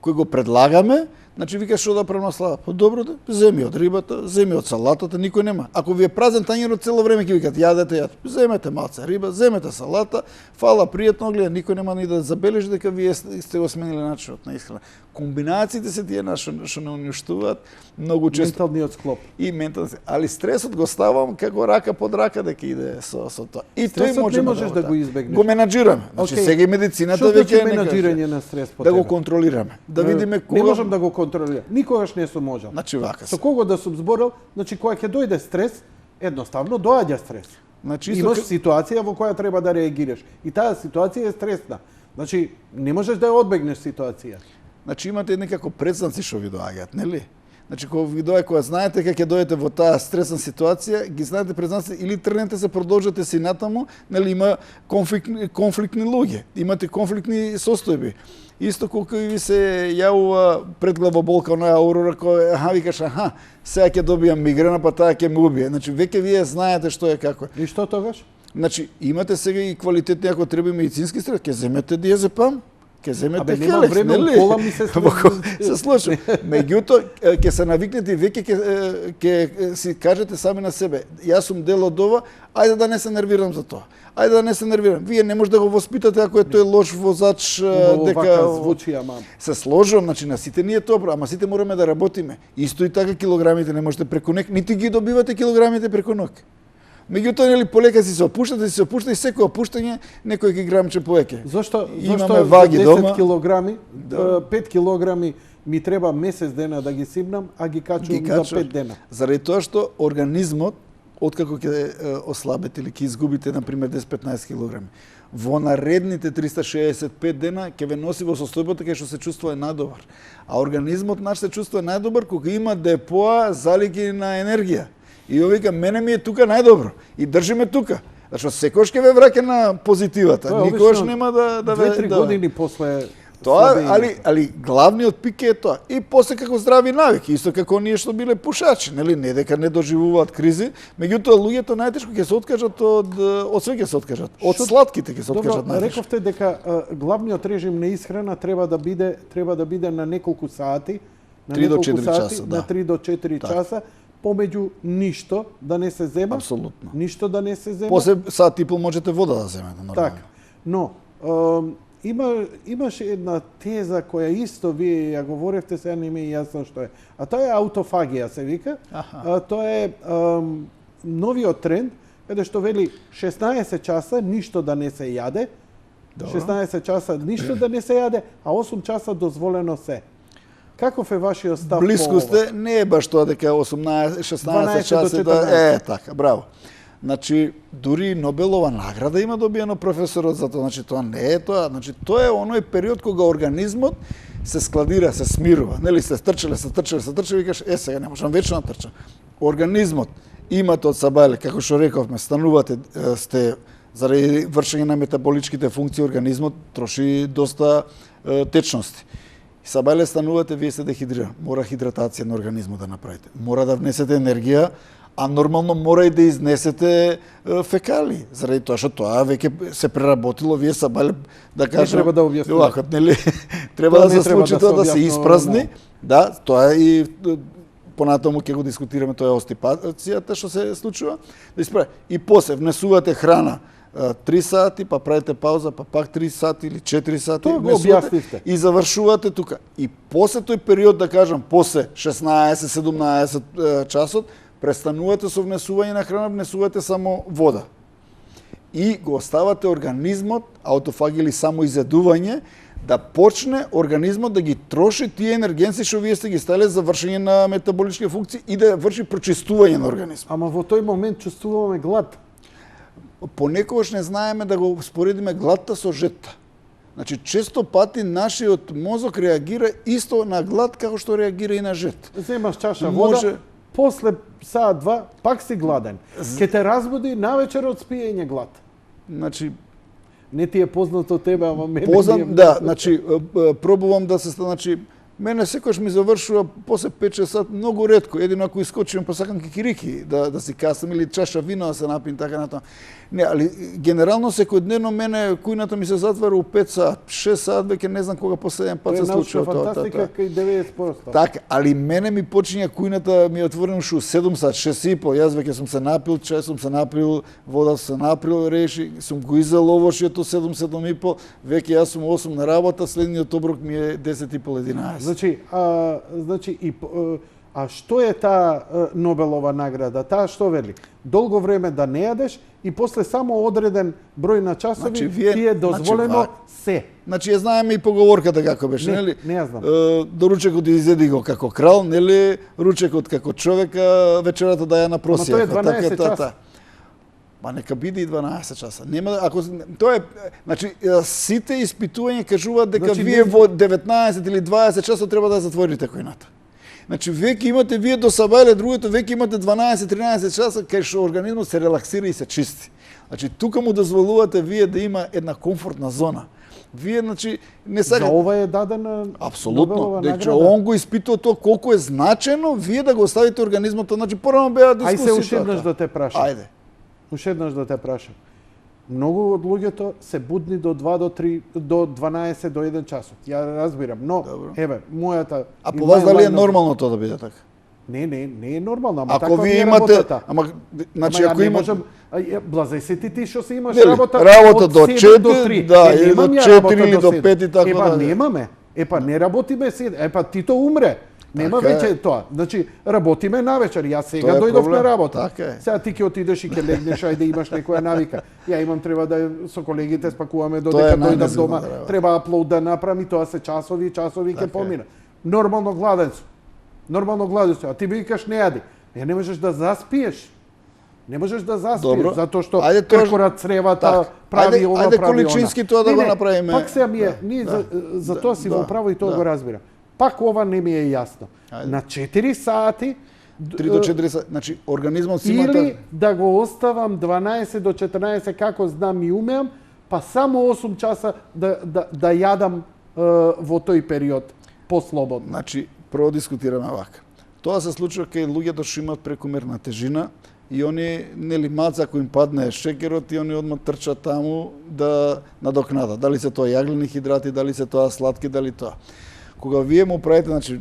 го предлагаме, значи вика што да правам слава. Па добро да, земи од рибата, земи од салатата, никој нема. Ако ви е празен тањерот цело време ќе викат јадете, земете малце риба, земете салата, фала, пријатно гледа, никој нема ни да забележи дека вие сте го сменили начинот на исхрана. Комбинациите се тие што не уништуваат многу често. Менталниот склоп. И менталниот, али стресот го ставам како рака под рака дека иде со тоа. И тој не можеш да го избегнеш. Го менаџираме. Значи сега и медицината веќе е менаџирање на стрес да го контролираме. Да видиме кога не можам да го контролирам. Никогаш не сум можел. Значи вака. Со кого да сум зборел, значи кога ќе дојде стрес, едноставно доаѓа стрес. Значи имаш ситуација во која треба да реагираш. И таа ситуација е стресна. Значи не можеш да ја одбегнеш ситуација. Значи имате некако предзнаци што ви доаѓаат, нели? Значи кога ви доаѓа, кога знаете како ќе дојдете во таа стресна ситуација, ги знаете предзнаци или тргнете се продолжате си натаму, нели има конфликтни луѓе, имате конфликтни состојби. Исто колку и ви се јавува предглавоболка онаа аурора која викаш сега ќе добијам мигрена, па таа ќе ме убие. Значи веќе вие знаете што е како. И што тогаш? Значи имате сега и квалитетни, ако треба медицински средства, ќе земете диазепам. Ке земете нема време, кола ми се случи. Меѓутоа, ќе се навикнете и веќе ќе си кажете сами на себе, јас сум дел од ова, ајде да не се нервирам за тоа. Ајде да не се нервирам. Вие не може да го воспитате ако е тој лош возач, дека звучи, ама се сложувам, значи на сите ние тоа, ама сите мораме да работиме. Исто и така килограмите не можете преку ног, нити ги добивате килограмите преку ног. Меѓутоа, нели полека си се опуштате и секој опуштање некој ги грамче повеќе. Зошто имаме ваги 10 дома? Килограми, 5 килограми ми треба месец дена да ги сипнам, а ги качувам за 5 дена. Заради тоа што организмот, откако ќе ослабите или ќе изгубите, например, 10-15 килограми, во наредните 365 дена ќе ве носи во состојбата кај што се чувствува најдобар. А организмот наш се чувствува најдобар кога има депоа залиги на енергија. И ја вика, мене ми е тука најдобро. И држиме тука. Зашто секојаш ќе ве враќа на позитивата. Никогаш нема да 2-3 години после тоа, али главниот пик е тоа. И после како здрави навики, исто како ние што биле пушачи, нели, не дека не доживуваат кризи, меѓутоа луѓето најтешко ќе се откажат од све ќе се откажат. Од сладките ќе се откажат најтешко. Рековте дека главниот режим на исхрана треба да биде на неколку сати, на 3 до 4 часа, на 3 до 4 часа. Помеѓу ништо да не се зема. Апсолутно. Ништо да не се зема. После сат и пол можете вода да земете нормално. Така. Но имаше една теза која исто вие ја говоревте, сега не ми е јасно што е. А тоа е аутофагија се вика. Тоа е новиот тренд, каде што вели 16 часа ништо да не се јаде. 16 часа ништо да не се јаде, а 8 часа дозволено се. Каков е вашиот став? Блиску сте, не е баш тоа дека 16 часа да така, браво. Значи, дури Нобелова награда има добиено професорот за тоа, значи тоа не е тоа, значи тоа е оној период кога организмот се складира, се смирува, нели се трчале, викаш, сега не можам вечно да трчам. Организмот имате од сабајле, како што рековме, станувате, сте заради вршење на метаболичките функции, организмот троши доста течности. Сабајле станувате, вие се дехидрирани. Мора хидратација на организмот да направите. Мора да внесете енергија, а нормално мора и да изнесете фекали. Заради тоа што тоа веќе се преработило, вие сабајле да кажам, треба да објаснувате. Нели, треба да се случи тоа да се испразни. Да, тоа и понатаму ќе го дискутираме, тоа е остипацијата што се случува. Да исправи. И после внесувате храна 3 сати, па правите пауза, па пак 3 сати или 4 сати. Тоа го објаснивте. И завршувате тука. И после тој период, да кажам, после 16-17 часот, престанувате со внесување на храна, внесувате само вода. И го оставате организмот, аутофаги или само изедување, да почне организмот да ги троши тие енергенци што вие сте ги ставиле за вршење на метаболички функции и да врши прочистување на организмот. Ама во тој момент чувствуваме глад. Понекогаш не знаеме да го споредиме гладта со жетта. Значи, често пати нашиот мозок реагира исто на глад како што реагира и на жет. Земаш чаша вода, после саат-два пак си гладен. Ке те разбуди навечер од спиење глад. Значи, не ти е познато тебе, ама мене познат, да, значи пробувам да се значи мене секогаш ми завршува после 5-6 сат многу ретко. Едино ако искочувам па сакам кикирики да си касам или чаша вино да се напијам така натаму. Не, али генерално секојдневно мене кујната ми се затвара у 5 сат, 6 сат веќе не знам кога последен пат се случува тоа. Фантастика кај 90%. Така, али мене ми почиња кујната ми отворена уште у 7 сат, 6 и пол. Јас веќе сум се напил, чај сум се напил, вода се напил, реши, сум го изел овошјето 7 и пол, веќе јас сум 8 на работа, следниот оброк ми е 10 и пол 11. Значи, што е таа Нобелова награда? Таа што вели? Долго време да не јадеш и после само одреден број на часови ти е дозволено се. Значи, ја знаеме и поговорката како беше, нели? Не ја знам. До ручекот изеди го како крал, нели? Ручекот како човек, а вечерата да ја на просија. Ама тоа е 12 часа. Па нека биде и 12 часа. Нема ако тоа е, значи сите испитувања кажуваат дека вие во 19 или 20 часа треба да затворите којната. Значи веќе имате вие до сабајле другото, веќе имате 12-13 часа кај што организмот се релаксира и се чисти. Значи тука му дозволувате вие да има една комфортна зона. Вие значи не сакате. За ова е дадена апсолутно. Дека он го испитува тоа колку е значено вие да го оставите организмот, значи порано беа дискусии. Ајде се уште еднаш да те прашам. Ајде. Уште еднаш да те прашам. Многу од луѓето се будни до 2 до 3 до 12 до 1 часот. Ја разбирам, но еве, мојата А по вас дали е нормално тоа да биде така? Не е нормално, ама ако ви имате, значи ако имате блазај се ти што си имаш работа до 4 до 3, да, или до 4 или до 5 и така да. Немаме. Не работиме се, Тито умре. Нема веќе тоа. Значи, работиме навечер. Јас сега дојдов на работа. Сега ти ќе отидеш и ќе легнеш, ајде имаш некоја навика. Ја имам, треба да со колегите спакуваме додека дојдам дома. Треба аплоуд да направам и тоа се часови ќе помина. Нормално гладен сум. А ти викаш не јади. Ја не можеш да заспиеш. Не можеш да заспиеш, затоа што прекора цревата прави ова, прави она. Ајде количински тоа да го направиме. Пак сега ми е, за тоа си во право и тоа го разбирам. Пак ова не ми е јасно. На 4 сати 3 до 4 сати, значи организмот си или да го оставам 12 до 14 како знам и умеам, па само 8 часа да јадам во тој период послободно. Значи, прво дискутираме вака. Тоа се случува кај луѓето што имаат прекумерна тежина и они нели малце ако им падне шекерот и они одма трчат таму да надокнадат. Дали се тоа јаглени хидрати, дали се тоа сладки, дали тоа. Кога вие му правите, значи,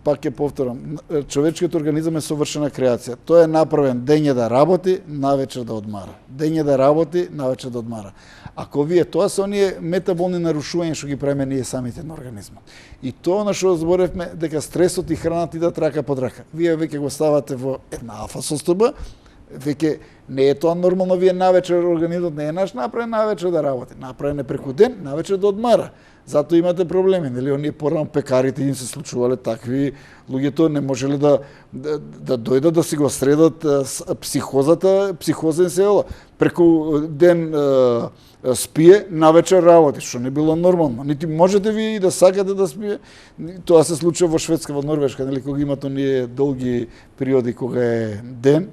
пак ќе повторам, човечкиот организам е совршена креација. Тој е направен дење да работи, навечер да одмара. Дење да работи, навечер да одмара. Ако вие, тоа се оние метаболни нарушувања што ги правиме ние самите на организмот. И тоа на што зборевме дека стресот и храната идат рака под рака. Вие веќе го ставате во една алфа состојба, веќе не е тоа нормално, вие навечер организмот не е наш направен навечер да работи. Направен е преку ден, навечер да одмара. Затоа имате проблеми, нели? Оние порано пекарите им се случувале такви, луѓето не можеле да дојдат да си го средат психоза им се ела. Преку ден спие, навечер работи, што не било нормално. Нити можете ви да сакате да спие. Тоа се случува во Шведска, во Норвешка, нели, кога имат оние долги периоди кога е ден.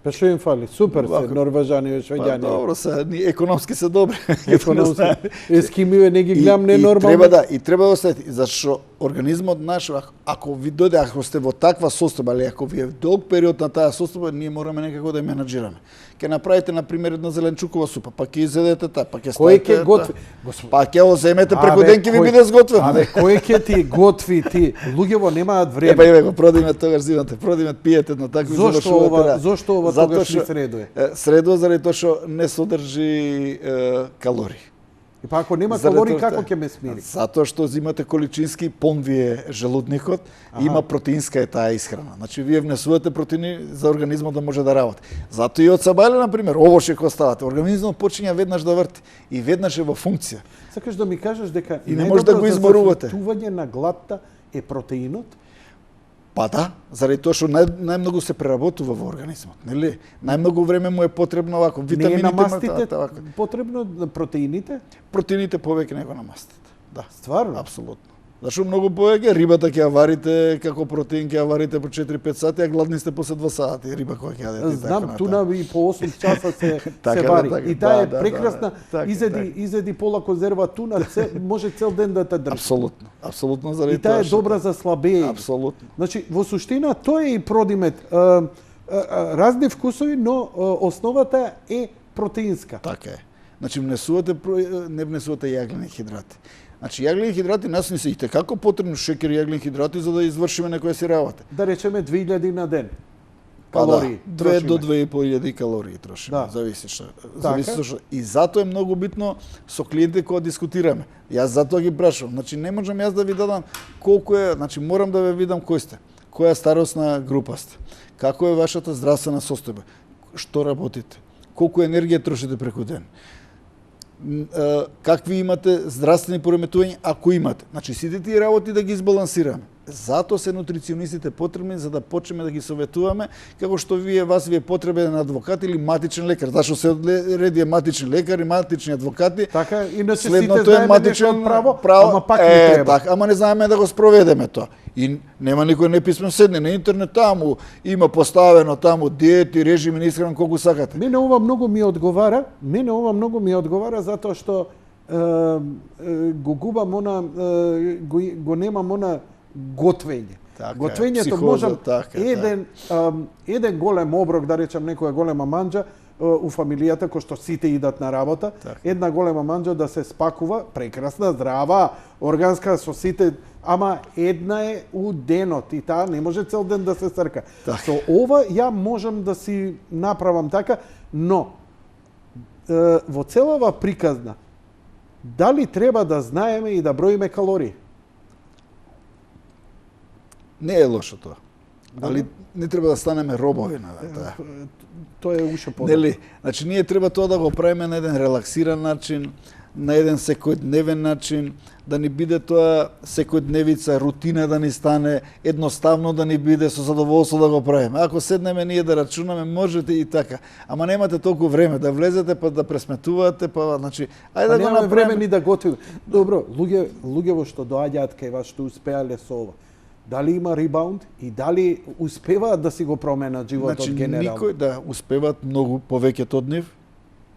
Па што им фали? Супер се, норвежани и швеѓани. Па добро се, економски се добри. Економски. Ескимиве не ги гледам ненормално. Треба да оставите, зашто организмот наш, ако ви дојде, ако сте во таква состојба, или ако ви е долг период на таа состојба, ние мораме некако да ја менаџираме. Ке направите, например, една зеленчукова супа, па ќе изедете таа, па ќе ставите... Кој ќе готви? Па ќе го земете преку ден, ќе ви биде сготвено. Абе, кој ќе ти готви ти? Луѓево немаат време. Еве го продимет тогаш зимата, продимет пиете на такви завршувате. Зошто ова тогаш не средува? Средува заради тоа што не содржи калории. И па ако нема Заради калории, тоа- како ќе ме смири? Затоа што зимате количински, помвие желудникот, има протеинска е таа исхрана. Значи вие внесувате протеини за организмот да може да работи. Затоа и од сабајле, на пример, овоше кој ставате, организмот почиња веднаш да врти и веднаш е во функција. Сакаш да ми кажеш дека И не може да го изморувате. Зафртување на гладта е протеинот? Па да, заради тоа што најмногу се преработува во организмот, нели? Најмногу време му е потребно овако, Не е витамините, на мастите вака. потребно на протеините? Протеините повеќе него на мастите. Да, Стварно? апсолутно. Зашто многу повеќе рибата ќе ја варите како протеин, ќе ја варите по 4-5 сати, а гладни сте после 2 сати риба која ќе јадете. Знам, туна и по 8 часа се Така, се вари. така, И таа е да, прекрасна. така, Изеди пола конзерва туна, може цел ден да те држи. Апсолутно, апсолутно заради И таа е што- добра за слабење. Апсолутно. Значи, во суштина, тоа е и продимет. Разни вкусови, но основата е протеинска. Така е. Значи не внесувате јаглени хидрати. Значи јаглени хидрати нас ни се и како потребно шекер и јаглени хидрати за да извршиме некоја си работа. Да речеме 2000 на ден. Па Калории. да, 2 до трошиме. 2.500 калории трошиме. Да. Зависи што. Така. Зависи што. И затоа е многу битно со клиенти кога дискутираме. Јас затоа ги прашувам. Значи не можам јас да ви дадам колку е, значи морам да ве видам кој сте. Која старосна група сте. Како е вашата здравствена состојба? Што работите? Колку енергија трошите преку ден? Какви имате здравствени пореметувања, ако имате. Значи, сите тие работи да ги избалансираме. Затоа се нутриционистите потребни за да почнеме да ги советуваме, како што вас ви е потребен адвокат или матичен лекар. Зашто се реди е матичен лекар и матични адвокати. Така, иначе сите Следното знаеме нешто од право, ама пак не треба. Така, ама не знаеме да го спроведеме тоа. И нема никој неписмен седне на интернет таму, има поставено таму диети, режими на исхрана колку сакате. Мене ова многу ми одговара, затоа што го губам она, го немам она готвење. Така е, Готвењето психоза, можам така е, еден голем оброк, да речам некоја голема манџа у фамилијата кој што сите идат на работа, Така. една голема манџа да се спакува, прекрасна, здрава, органска со сите, ама една е у денот и таа не може цел ден да се срка. Така. Со ова ја можам да си направам така, но во целава приказна дали треба да знаеме и да броиме калории? Не е лошо тоа. Али не треба да станеме робови на тоа. Тоа е уште подобро. Нели, значи ние треба тоа да го правиме на еден релаксиран начин, на еден секојдневен начин, да ни биде тоа секојдневица, рутина да ни стане, едноставно да ни биде, со задоволство да го правиме. Ако седнеме ние да рачунаме, можете и така. Ама немате толку време да влезете па да пресметувате, па значи ајде да го немаме време направиме. ни да готвиме. Добро, луѓе што доаѓаат кај вас, што успеале со ова, дали има ребаунд и дали успеваат да си го променат животот Значи генерално? никој да успеваат многу повеќето од нив,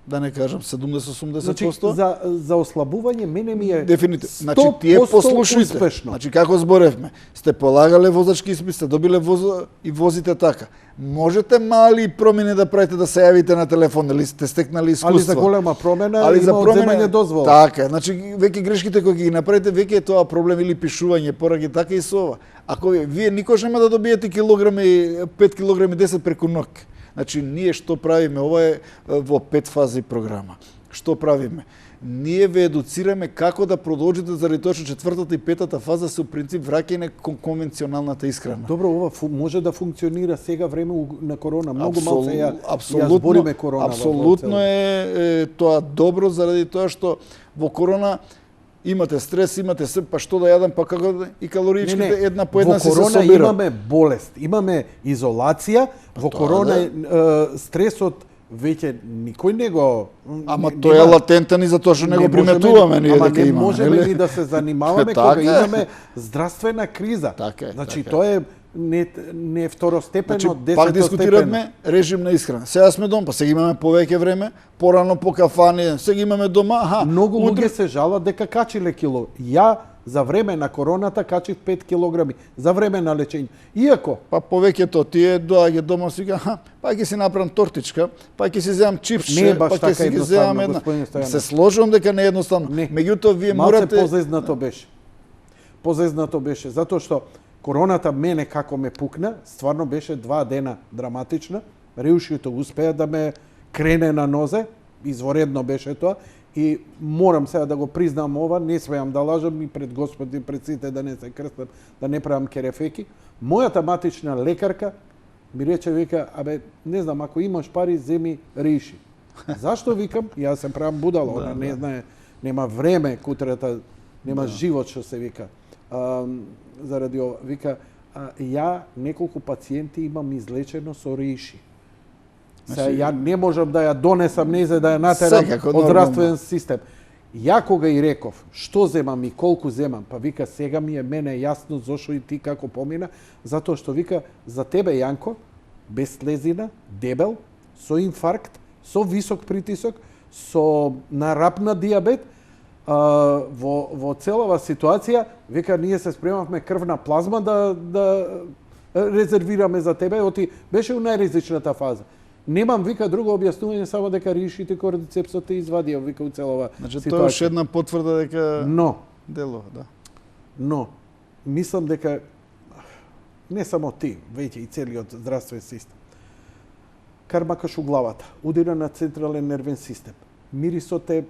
да не кажам 70-80%. Значи, за ослабување мене ми е Дефинитивно. Значи тие 100% послушните. успешно. Значи како зборевме, сте полагале возачки испит, сте добиле и возите така. Можете мали промени да правите да се јавите на телефон, или сте стекнали искуство. Али за голема промена има одземање дозвола. Така е, значи веќе грешките кои ги направите, веќе е тоа проблем или пишување, поради така и со ова. Ако вие никош нема да добиете килограми, 5 килограми 10 преку ног. Значи, ние што правиме? Ова е во 5 фази програма. Што правиме? Ние ве едуцираме како да продолжите, заради тоа што четвртата и петата фаза се у принцип враќање кон конвенционалната исхрана. Добро, ова може да функционира сега време на корона. Многу Апсол- малце ја апсолутно, збориме корона. Апсолутно е тоа добро, заради тоа што во корона имате стрес, имате се, па што да јадам, па како да... И калориичките една по една се Во корона собира. имаме болест, имаме изолација, во тоа корона стресот веќе никој не го... Ама тоа е латентен и затоа што не го приметуваме ние дека не имаме. можеме нели? ни да се занимаваме Така кога е. имаме здравствена криза. Така е, Значи така е. тоа е не второстепено, Значи, пак десетостепено. дискутиравме режим на исхрана. Сега сме дома, па сега имаме повеќе време, порано по кафани, сега имаме дома, Многу утре- луѓе се жалат дека качиле кило. Ја за време на короната качив 5 килограми за време на лечење. Иако Па повеќето тие доаѓа дома си па ќе си направам тортичка, па ќе си земам чипче, Не е баш па ќе така си ги едноставно, земам една. господин Стојанов. Се сложувам дека не е едноставно. Не. Меѓутоа вие малце морате позезнато беше. Позезнато беше затоа што короната мене како ме пукна, стварно беше 2 дена драматична. Реушите успеа да ме крене на нозе, изворедно беше тоа. И морам сега да го признам ова, не смеам да лажам и пред Господ и пред сите да не се крстам, да не правам керефеки. Мојата матична лекарка ми рече, вика, абе, не знам, ако имаш пари, земи реши. Зашто, викам, јас се правам будала, она не знае, нема време, кутрата, нема живот, што се вика. Заради ова, вика, ја неколку пациенти имам излечено со реши. Сега, ја не можам да ја донесам незе да ја натерам од здравствен систем. Ја кога и реков што земам и колку земам, па вика сега ми е мене јасно зошто и ти како помина, затоа што вика за тебе Јанко, без слезина, дебел, со инфаркт, со висок притисок, со нарапна диабет, во целава ситуација, вика ние се спремавме крвна плазма да резервираме за тебе, оти беше у најризичната фаза. Немам, вика, друго објаснување, само дека решите кордицепсот те извадија, вика, у целова ситуација. ситуација. Тоа е една потврда дека дело, да. Но, мислам дека не само ти, веќе и целиот здравствен систем, кармакаш у главата, удира на централен нервен систем, мирисот е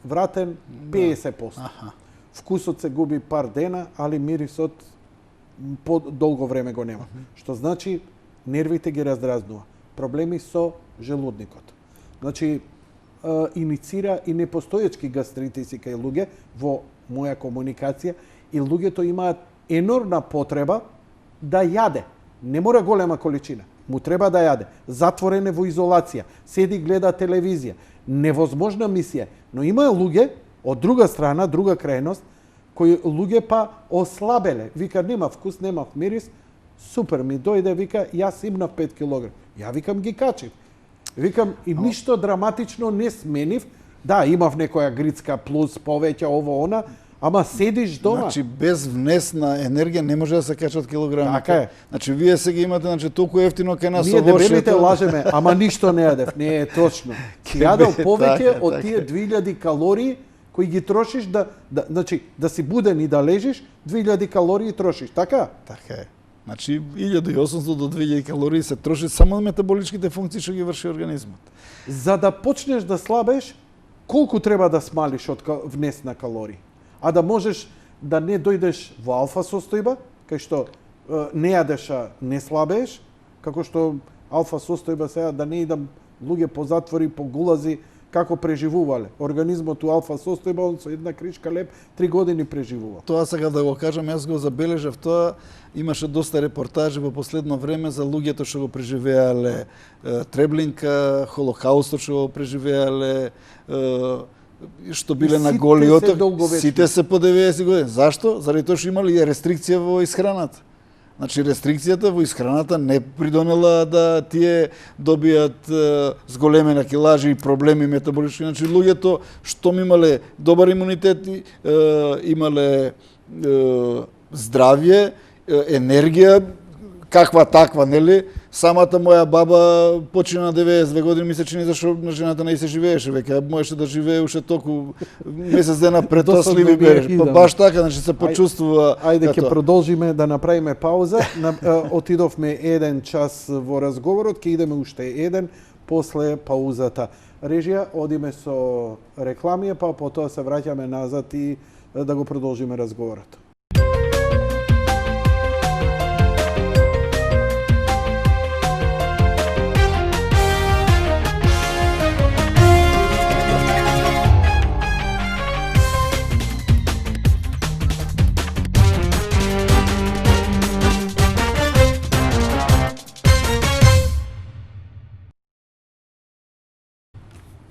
вратен 50%. Вкусот се губи пар дена, али мирисот по долго време го нема. Што значи, нервите ги раздразнува. Проблеми со желудникот. Значи, иницира и непостоечки гастритиси кај луѓе во моја комуникација и луѓето имаат енормна потреба да јаде. Не мора голема количина. Му треба да јаде. Затворен е во изолација. Седи гледа телевизија. Невозможна мисија. Но има луѓе, од друга страна, друга крајност, кои луѓе па ослабеле. Вика, нема вкус, нема мирис. Супер, ми дојде, вика, јас имнав 5 килограм. Ја викам ги качив. Викам и ништо драматично не сменив. Да, имав некоја грицка плюс повеќе ово она, ама седиш дома. Значи без внес на енергија не може да се качат килограми. Така е. Значи вие сега имате толку ефтино кај нас Ние дебелите лажеме, ама ништо не јадев. Не е точно. Јадел повеќе од тие 2000 калории кои ги трошиш значи да си буден и да лежиш, 2000 калории трошиш, така? Така е. Значи 1800 до 2000 калории се троши само на метаболичките функции што ги врши организмот. За да почнеш да слабеш, колку треба да смалиш од внес на калории? А да можеш да не дојдеш во алфа состојба, кај што не јадеш, а не слабееш, како што алфа состојба сега да не идам луѓе по затвори, по гулази, како преживувале. Организмот у алфа состојба, он со една кришка леп 3 години преживува. Тоа сега да го кажам, јас го забележав тоа, имаше доста репортажи во последно време за луѓето што го преживеале Треблинка, Холокаустот што го преживеале, што биле на голиот, сите се по 90 години. Зашто? Заради тоа што имали рестрикција во исхраната. Значи, рестрикцијата во исхраната не придонела да тие добијат зголемена килажи и проблеми метаболички. Значи, луѓето што имале добар имунитет, имале здравје, енергија, каква таква, нели? Самата моја баба почина на 92 години, ми се чини зашто на жената не се живееше веќе, можеше да живее уште толку месец дена пред тоа сливи береш. Па баш така, значи се почувствува. Ајде ќе продолжиме да направиме пауза. Отидовме 1 час во разговорот, ќе идеме уште 1 после паузата. Режија, одиме со реклами, па потоа се враќаме назад и да го продолжиме разговорот.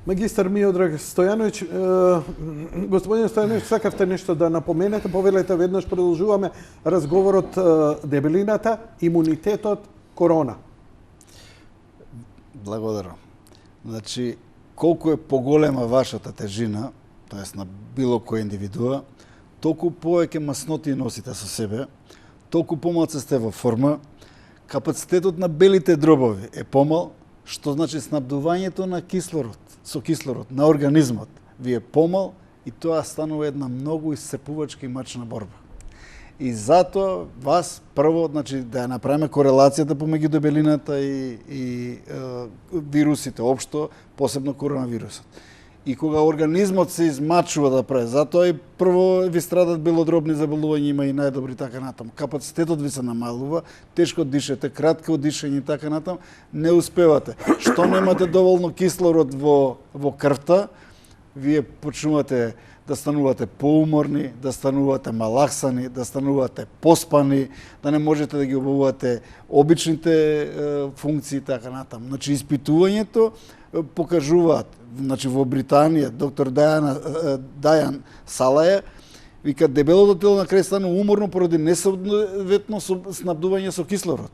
Магистар Миодраг Стојановиќ, господин Стојановиќ, сакавте нешто да напоменете, повелете, веднаш продолжуваме разговорот дебелината, имунитетот, корона. Благодарам. Значи, колку е поголема вашата тежина, тоест на било кој индивидуа, толку повеќе масноти носите со себе, толку помалку сте во форма, капацитетот на белите дробови е помал, што значи снабдувањето на кислород, со кислород на организмот ви е помал и тоа станува една многу исцрпувачка и мачна борба. И затоа вас прво, значи да ја направиме корелацијата помеѓу дебелината и вирусите општо, посебно коронавирусот. и кога организмот се измачува да прави. Затоа и прво ви страдат белодробни заболувања, има и најдобри така натаму. Капацитетот ви се намалува, тешко дишете, кратко дишење и така натаму, не успевате. Што немате доволно кислород во крвта, вие почнувате да станувате поуморни, да станувате малаксани, да станувате поспани, да не можете да ги обавувате обичните функции и така натаму. Значи испитувањето покажуваат, значи во Британија, доктор Дајан Салаја вика дебелото тело на крај станува уморно поради несоодветно снабдување со кислород.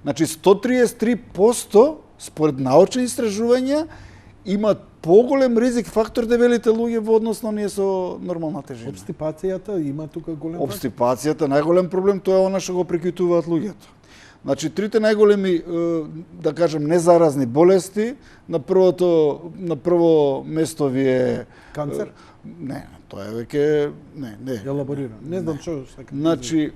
Значи 133% според научни истражувања имаат поголем ризик фактор дебелите луѓе во однос на оние со нормална тежина. Обстипацијата има тука голем фактор. Обстипацијата најголем проблем, тоа е она што го прекитуваат луѓето. Значи трите најголеми, да кажем, незаразни болести, на прво место ви е Канцер? Не, тоа е веќе не. Елаборирано. Не знам што сакам. Значи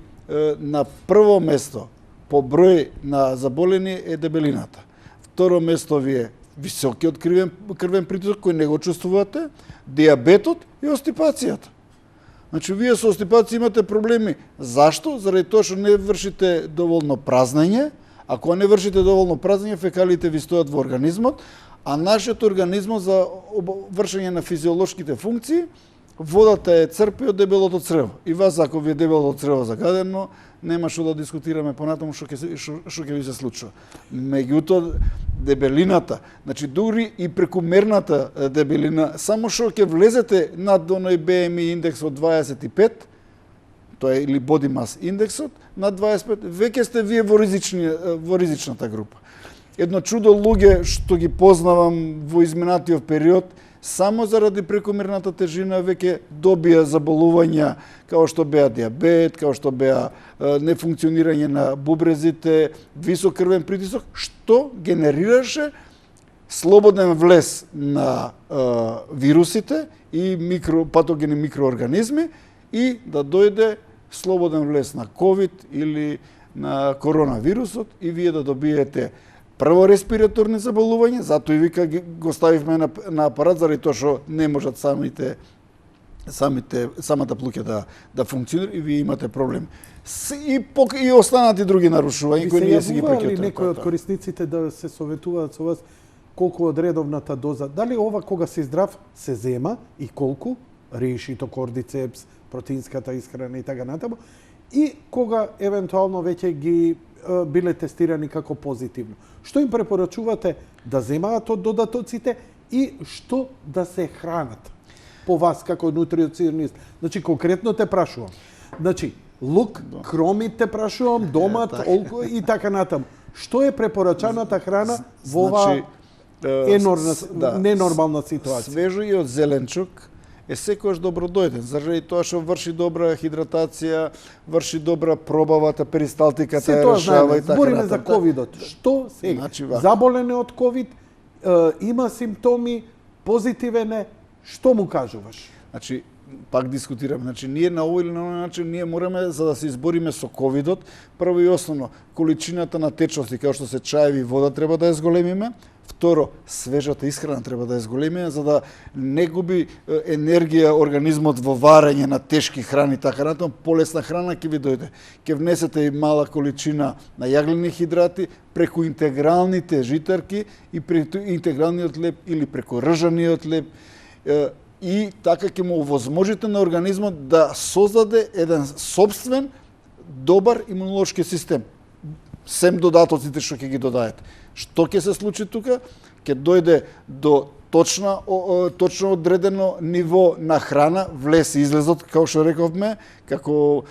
на прво место по број на заболени е дебелината. Второ место ви е високиот крвен притисок кој не го чувствувате, диабетот и остипацијата. Значи, вие со остипација имате проблеми. Зашто? Заради тоа што не вршите доволно празнење. Ако не вршите доволно празнење, фекалиите ви стојат во организмот, а нашиот организмот за вршење на физиолошките функции, водата е црпи од дебелото црево. И вас, ако ви е дебелото црево загадено, нема што да дискутираме понатаму што ќе ви се случува. Меѓутоа, дебелината, значи дури и прекумерната дебелина, само што ќе влезете над оној BMI индекс од 25, тоа е или body mass индексот, над 25, веќе сте вие во ризичната група. Едно чудо луѓе што ги познавам во изминатиот период, само заради прекумерната тежина веќе добија заболувања како што беа диабет, како што беа нефункционирање на бубрезите, висок крвен притисок, што генерираше слободен влез на вирусите и патогени микроорганизми и да дојде слободен влез на ковид или на коронавирусот и вие да добиете прво респираторни заболувања, затоа и вика го ставивме на апарат заради тоа што не можат самата плуќа да функционира и вие имате проблем. И останати други нарушувања кои ние си ги прекратуваме. Ви се некои од корисниците да се советуваат со вас колку од редовната доза? Дали ова кога си здрав се зема и колку? Решито, кордицепс, протеинската исхрана и така натаму. И кога евентуално веќе ги биле тестирани како позитивно. Што им препорачувате да земаат од додатоците и што да се хранат? По вас како нутриционист. Значи конкретно те прашувам. Значи лук, кромит те прашувам, домат, олко и така натаму. Што е препорачаната храна во оваа ненормална ситуација? Свежо и од зеленчук е секојаш добродојден, заради тоа што врши добра хидратација, врши добра пробавата, перисталтиката ја решава и така. Збориме за ковидот. Што сега? Значи, заболен е од ковид, има симптоми, позитивен е, што му кажуваш? Значи, пак дискутираме. Значи, ние на овој или на овој начин ние мораме за да се избориме со ковидот, прво и основно количината на течности, како што се чаеви и вода треба да ја зголемиме. Второ, свежата исхрана треба да ја зголемиме за да не губи енергија организмот во варење на тешки храни, така натаму полесна храна ќе ви дојде. Ќе внесете и мала количина на јаглени хидрати преку интегралните житарки и преку интегралниот леб или преку ржаниот леб. И така ќе му овозможите на организмот да создаде еден собствен добар имунолошки систем. Сем додатоците што ќе ги додаете. Што ќе се случи тука? Ќе дојде до точно одредено ниво на храна, влез и излезот, како што рековме, како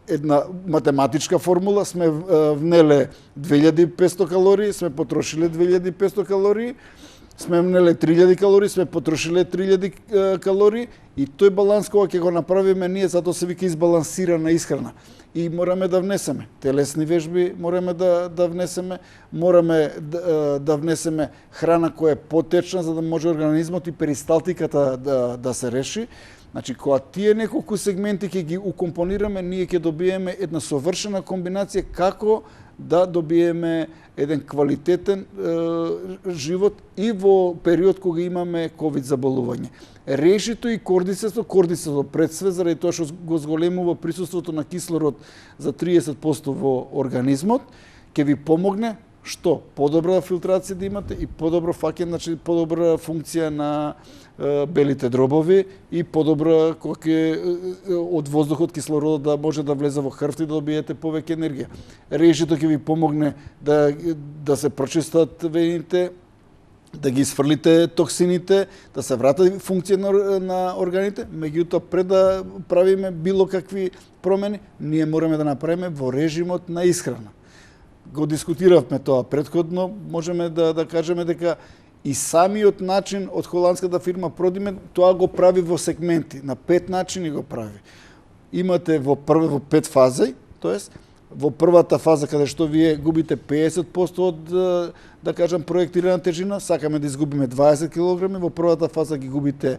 една математичка формула, сме внеле 2500 калории, сме потрошиле 2500 калории, сме внеле 3000 калории, сме потрошиле 3000 калории и тој баланс кога ќе го направиме ние, затоа се вика избалансирана исхрана. И мораме да внесеме телесни вежби, мораме да внесеме, мораме да внесеме храна која е потечна за да може организмот и перисталтиката да се реши. Значи, кога тие неколку сегменти ќе ги укомпонираме, ние ќе добиеме една совршена комбинација како да добиеме еден квалитетен живот и во период кога имаме ковид заболување. Решито и кордицето пред све, заради тоа што го зголемува присуството на кислород за 30% во организмот, ќе ви помогне што? Подобра филтрација да имате и подобро фаќање, значи подобра функција на белите дробови и подобра кога од воздухот кислородот да може да влезе во крвта и да добиете повеќе енергија. Решето ќе ви помогне да се прочистат вените, да ги исфрлите токсините, да се врати функција на органите, меѓутоа пред да правиме било какви промени, ние мораме да направиме во режимот на исхрана. Го дискутиравме тоа претходно, можеме да кажеме дека и самиот начин од холандската фирма Продимен тоа го прави во сегменти, на 5 начини го прави. Имате во 5 фази, тоест во првата фаза каде што вие губите 50% од, да кажам, проектирана тежина, сакаме да изгубиме 20 кг, во првата фаза ги губите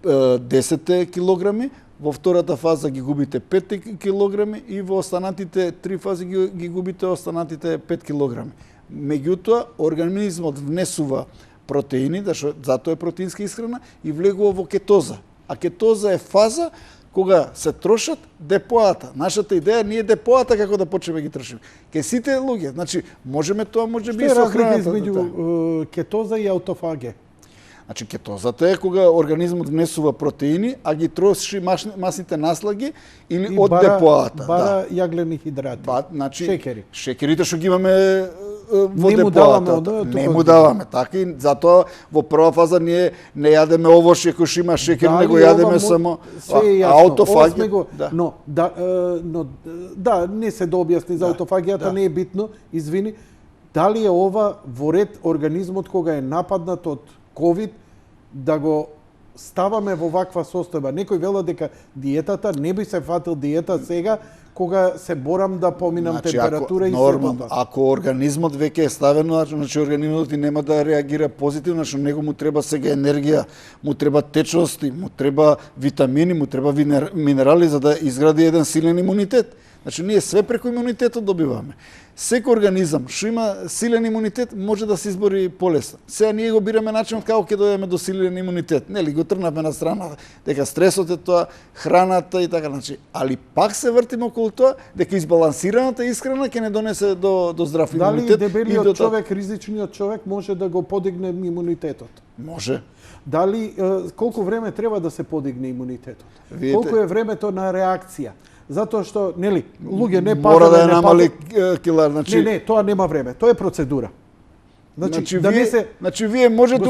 10 кг, во втората фаза ги губите 5 кг и во останатите 3 фази ги губите останатите 5 кг. Меѓутоа, организмот внесува протеини, затоа е протеинска исхрана, и влегува во кетоза. А кетоза е фаза кога се трошат депоата. Нашата идеја ние депоата како да почнеме ги трошиме. Ке сите луѓе, значи можеме тоа можеби со храната. Што е разлика измеѓу кетоза и аутофагија? Значи кетозата е кога организмот внесува протеини, а ги троши масните наслаги или од депоата. Бара јаглени хидрати. Значи шекери. Шекерите што ги имаме во не депоата. Не му даваме, така и затоа во прва фаза ние не јадеме овошје кој што има шекер, него јадеме само аутофагија. Да. Но не се да објасни за аутофагијата, не е битно, извини. Дали е ова во ред организмот кога е нападнат од ковид да го ставаме во ваква состојба? Некој вела дека диетата, не би се фатил диета сега, кога се борам да поминам температура и сето. Ако организмот веќе е ставено, значи организмот и нема да реагира позитивно, значи него му треба сега енергија, му треба течности, му треба витамини, му треба минерали за да изгради еден силен имунитет. Значи ние све преку имунитетот добиваме. Секој организам што има силен имунитет може да се избори полесно. Сега ние го бираме начинот како ќе дојдеме до силен имунитет. Нели го тргнавме на страна дека стресот е тоа, храната и така, значи, али пак се вртиме околу тоа дека избалансираната исхрана ќе не донесе до здрав имунитет. Дали дебелиот човек, ризичниот човек може да го подигне имунитетот? Може. Дали колку време треба да се подигне имунитетот? Колку е времето на реакција? Затоа што, нели, луѓе не пазат, мора да е намали килар, значи Не, тоа нема време, тоа е процедура. Значи да не се вие можете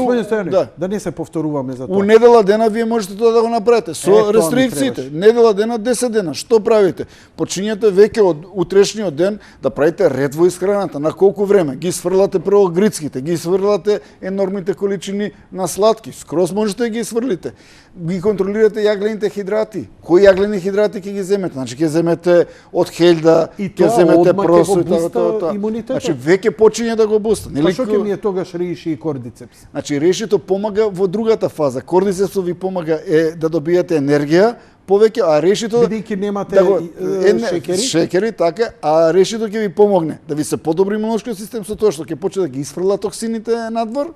да не се повторуваме за тоа. У недела дена вие можете тоа да го направите со рестрикциите. Недела дена 10 дена. Што правите? Почињате веќе од утрешниот ден да правите ред во исхраната. На колку време? Ги сврлате прво грицките, ги сврлате енормните количини на сладки. Скроз можете да ги сврлите. Ги контролирате јаглените хидрати. Кои јаглени хидрати ќе ги земете? Значи ќе земете од хелда, ќе земете просо и така. Значи веќе почиња да го буста. Па што ќе ми е тогаш реши и кордицепс? Значи решето помага во другата фаза. Кордицепсот ви помага да добиете енергија повеќе, а решето бидејќи немате шекери, така, а решето ќе ви помогне да ви се подобри имуношкиот систем со тоа што ќе почне да ги исфрла токсините надвор,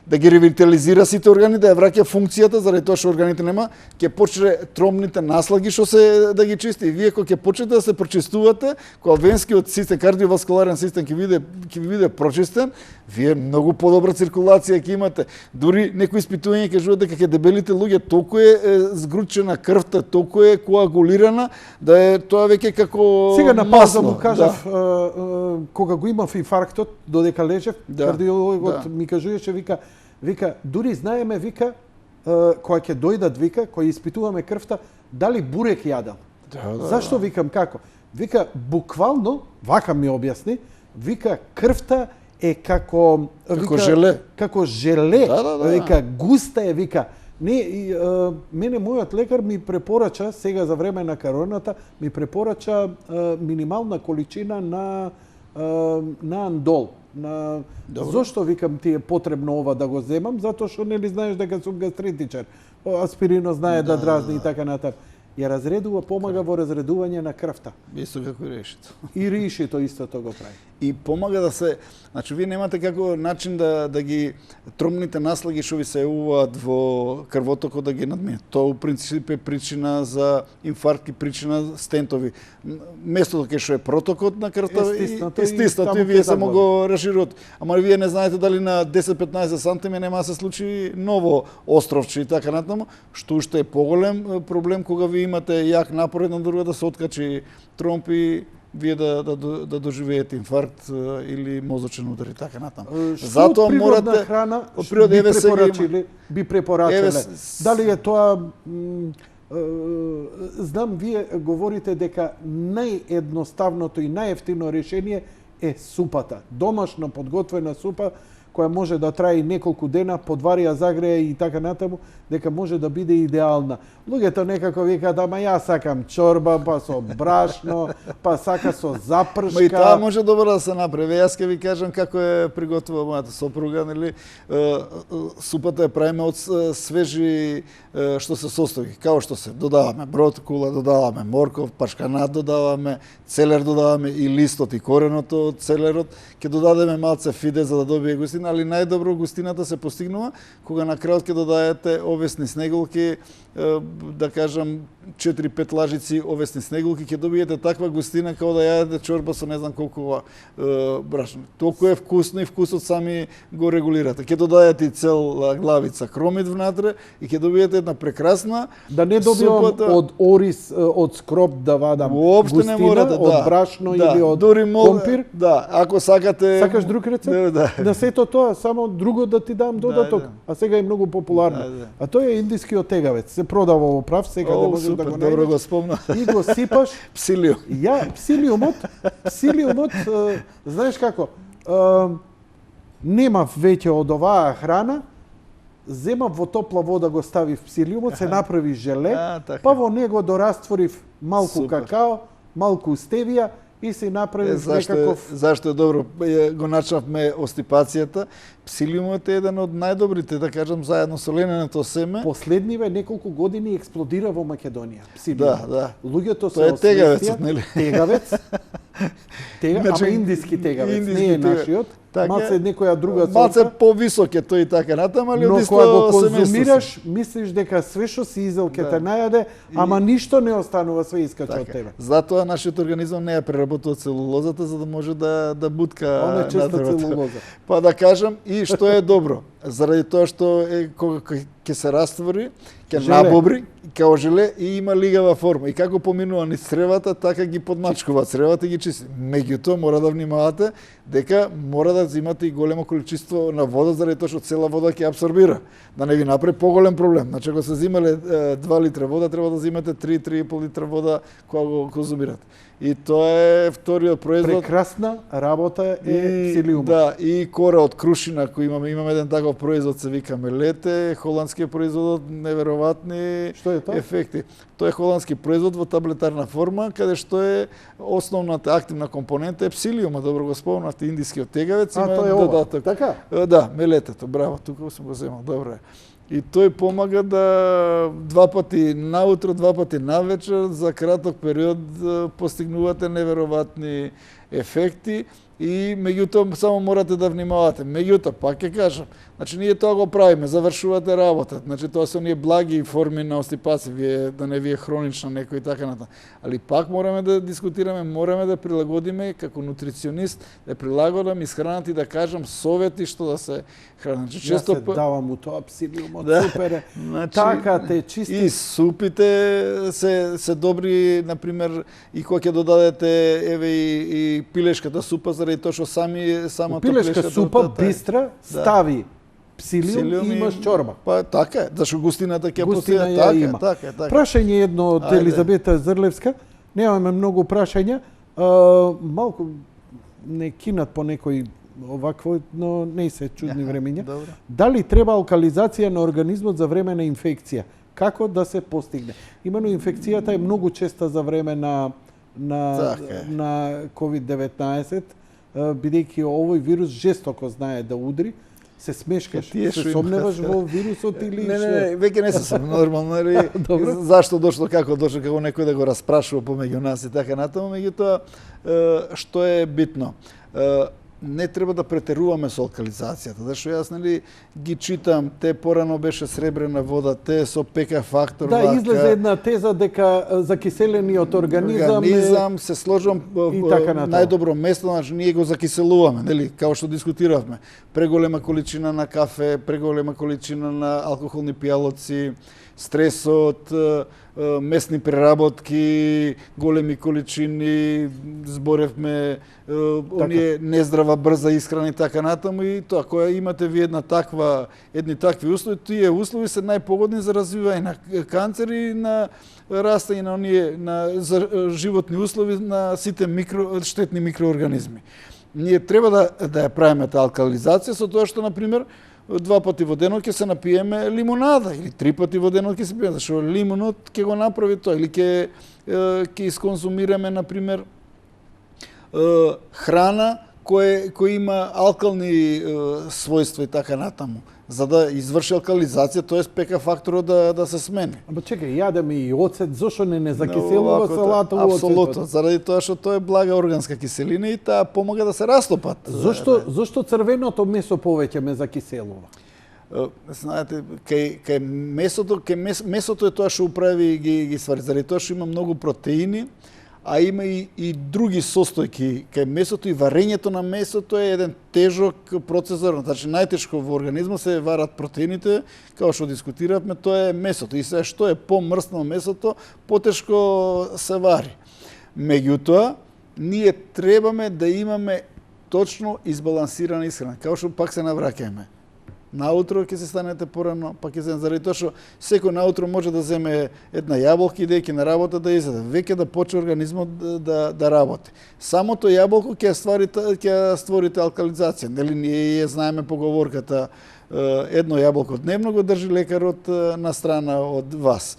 да ги ревитализира сите органи, да ја враќа функцијата, заради тоа што органите нема, ќе почне тромните наслаги што се да ги чисти. И вие кога ќе почнете да се прочистувате, кога венскиот систем, кардиоваскуларен систем ќе биде прочистен, вие многу подобра циркулација ќе имате. Дури некои испитувања кажуваат дека ќе дебелите луѓе толку е згручена крвта, толку е коагулирана, да е тоа веќе како сега на пауза масло. Му кажав, кога го имав инфарктот, додека лежев, кардиологот ми кажуваше, вика, дури знаеме, вика, кога ќе дојдат, вика, кога испитуваме крвта, дали бурек јадел. Зашто викам како? Вика, буквално, вака ми објасни, вика, крвта е како желе. Како желе. Вика, густа е, вика. Мене мојот лекар ми препорача, сега за време на короната, ми препорача минимална количина на андол. Зошто викам ти е потребно ова да го земам? Затоа што нели знаеш дека сум гастритичар. Аспирино знае да дразни и така натаму. ја разредува, помага во разредување на крвта. Исто како и решето. И ришито истото го прави. И помага да се, значи вие немате како начин да ги тромните наслаги што ви се јавуваат во крвотокот да ги надминат. Тоа у принцип е причина за инфаркт и причина стентови. Местото кај што е протокот на крвта стиснато и вие само го раширот. Ама вие не знаете дали на 10-15 сантими нема да се случи ново островче и така натаму, што уште е поголем проблем кога ви имате јак напор една друга да се откачи тромб и вие да доживеете инфаркт или мозочен удар и така натаму. Затоа морате храна би препорачале. Дали е тоа знам вие говорите дека наједноставното и најевтино решение е супата. Домашно подготвена супа која може да трае неколку дена, подварија, загреја и така натаму, дека може да биде идеална. Луѓето некако викаат, ама јас сакам чорба, па со брашно, па сака со запршка. Ма и таа може добро да се направи. Јас ќе ви кажам како е приготвува мојата сопруга, нели? Супата ја правиме од свежи што се состои, као што се додаваме брокола, додаваме морков, пашканат додаваме, целер додаваме и листот и кореното од целерот, ќе додадеме малце фиде за да добие густина, али најдобро густината се постигнува кога на крајот ќе додадете овесни снеголки, да кажам 4-5 лажици овесни снеголки, ќе добиете таква густина како да јадете чорба со не знам колку брашно. Толку е вкусно и вкусот сами го регулирате. Ќе додадете и цел главица кромит внатре и ќе добиете една прекрасна да не добивам од ориз, од скроп да вадам густина, не морате, од брашно или од компир. Да, ако сакате. Сакаш друг рецепт? На сето тоа, само друго да ти дам додаток. А сега е многу популарно. А тоа е индискиот тегавец. Се продава во прав, сега да можеш да го најдеш. Добро го спомна. И го сипаш. Псилиум. Псилиумот, знаеш како, немав веќе од оваа храна, земав во топла вода, го ставив псилиумот, се направи желе, па во него дорастворив малку какао, малку стевија и се направив некаков... Зашто е добро? Го начавме остипацијата. Псилиумот е еден од најдобрите, да кажам, заедно со лененото семе. Последниве неколку години експлодира во Македонија. Псилиумот. Да. Луѓето се освестија. Тоа е тегавецот, нели? Тегавец. Ама индиски тегавец, не е нашиот. Малце некоја друга сорта. Малце повисок е тој и така натаму, али од исто семејство. Но кога го конзумираш, мислиш дека све што си изел ке те најаде, ама ништо не останува, све искача од тебе. Затоа нашиот организам не ја преработува целулозата за да може да бутка на целулоза. Па да кажам и што е добро, заради тоа што е кога ќе се раствори, ќе набобри као желе и има лигава форма. И како поминува низ цревата, така ги подмачкува цревата и ги чисти. Меѓутоа мора да внимавате дека мора да имате и големо количество на вода, заради тоа што цела вода ќе абсорбира. Да не ви направи поголем проблем. Значи, ако се земале 2 литра вода, треба да земате 3-3,5 литра вода кога го конзумирате. И тоа е вториот производ. Прекрасна работа е псилиумот. Да, и кора од крушина кој имаме еден таков производ се вика мелете, холандскиот производ, неверојатни ефекти. Тоа е холандски производ во таблетарна форма, каде што е основната активна компонента е псилиума, добро го спомнавте, индискиот тегавец има додаток. Така? Да, мелетето, браво, тука сум го земал, добро е. И тој помага да 2 пати наутро, 2 пати навечер, за краток период постигнувате неверојатни ефекти и меѓутоа само морате да внимавате. Меѓутоа, пак ќе кажам, значи ние тоа го правиме, завршувате работа. Значи тоа се оние благи форми на остипација, да не ви е хронична некој и така натаму. Али пак мораме да дискутираме, мораме да прилагодиме како нутриционист, да прилагодам исхраната и да кажам совети што да се храни. Значи често давам у тоа псилиумот, супер е. Значи, така те чисти. И супите се добри, например, и кога ќе додадете еве и пилешката супа, заради тоа што самата пилешка супа бистра стави псилиум и имаш чорба. Па така е, зашто густината ќе постои. Така. Прашање едно од Елизабета Зрлевска. Немаме многу прашања. Малку не кинат по некој овакво, но не се чудни времења. Дали треба алкализација на организмот за време на инфекција? Како да се постигне? Имено инфекцијата е многу честа за време на COVID-19, бидејќи овој вирус жестоко знае да удри. Се смешкаш, Тие се што сомневаш имаат. во вирусот или Не, веќе не се сум нормално, нели? Добро. Зашто дошло, како дошло, како некој да го распрашува помеѓу нас и така натаму, меѓутоа што е битно? Не треба да претеруваме со алкализацијата, зашто јас нели ги читам, те порано беше сребрена вода, те со ПК фактор, Да, вака, излезе една теза дека закиселениот организам се сложам и така натаму. најдобро место, значи ние го закиселуваме, нели, као што дискутиравме. Преголема количина на кафе, преголема количина на алкохолни пијалоци, стресот, месни преработки, големи количини, зборевме, оние нездрава брза исхрана и така натаму, и тоа кога имате ви едни такви услови, тие услови се најпогодни за развивање на канцери, на растање на оние за животни услови на сите штетни микроорганизми. Ние треба да ја правиме таа алкализација со тоа што, например, 2 пати во денот ќе се напиеме лимонада или 3 пати во денот ќе се пиеме, зашто лимонот ќе го направи тоа, или ќе исконзумираме, например, храна која има алкални својства и така натаму, за да изврши алкализација, тоест ПК факторот да се смени. Ама чекај, јадеме и оцет, зошто не закиселува салата во оцетот? Апсолутно, заради тоа што тоа е блага органска киселина и таа помага да се растопат. Зошто црвеното месо повеќе ме закиселува? Знаете, кај месото е тоа што управи ги ствари, заради тоа што има многу протеини, а има и други состојки. Кај месото и варењето на месото е еден тежок процес, значи најтешко во организмот се варат протеините, како што дискутиравме, тоа е месото. И се што е помрсно месото, потешко се вари. Меѓутоа, ние требаме да имаме точно избалансирана исхрана, како што пак се навраќаме. Наутро ќе се станете порано, па ќе се заради тоа што секој наутро може да земе една јаболка и идејќи на работа да изеде. Веќе да почне организмот да работи. Самото јаболко ќе створите алкализација. Нели ние ја знаеме поговорката едно јаболко дневно го држи лекарот на страна од вас.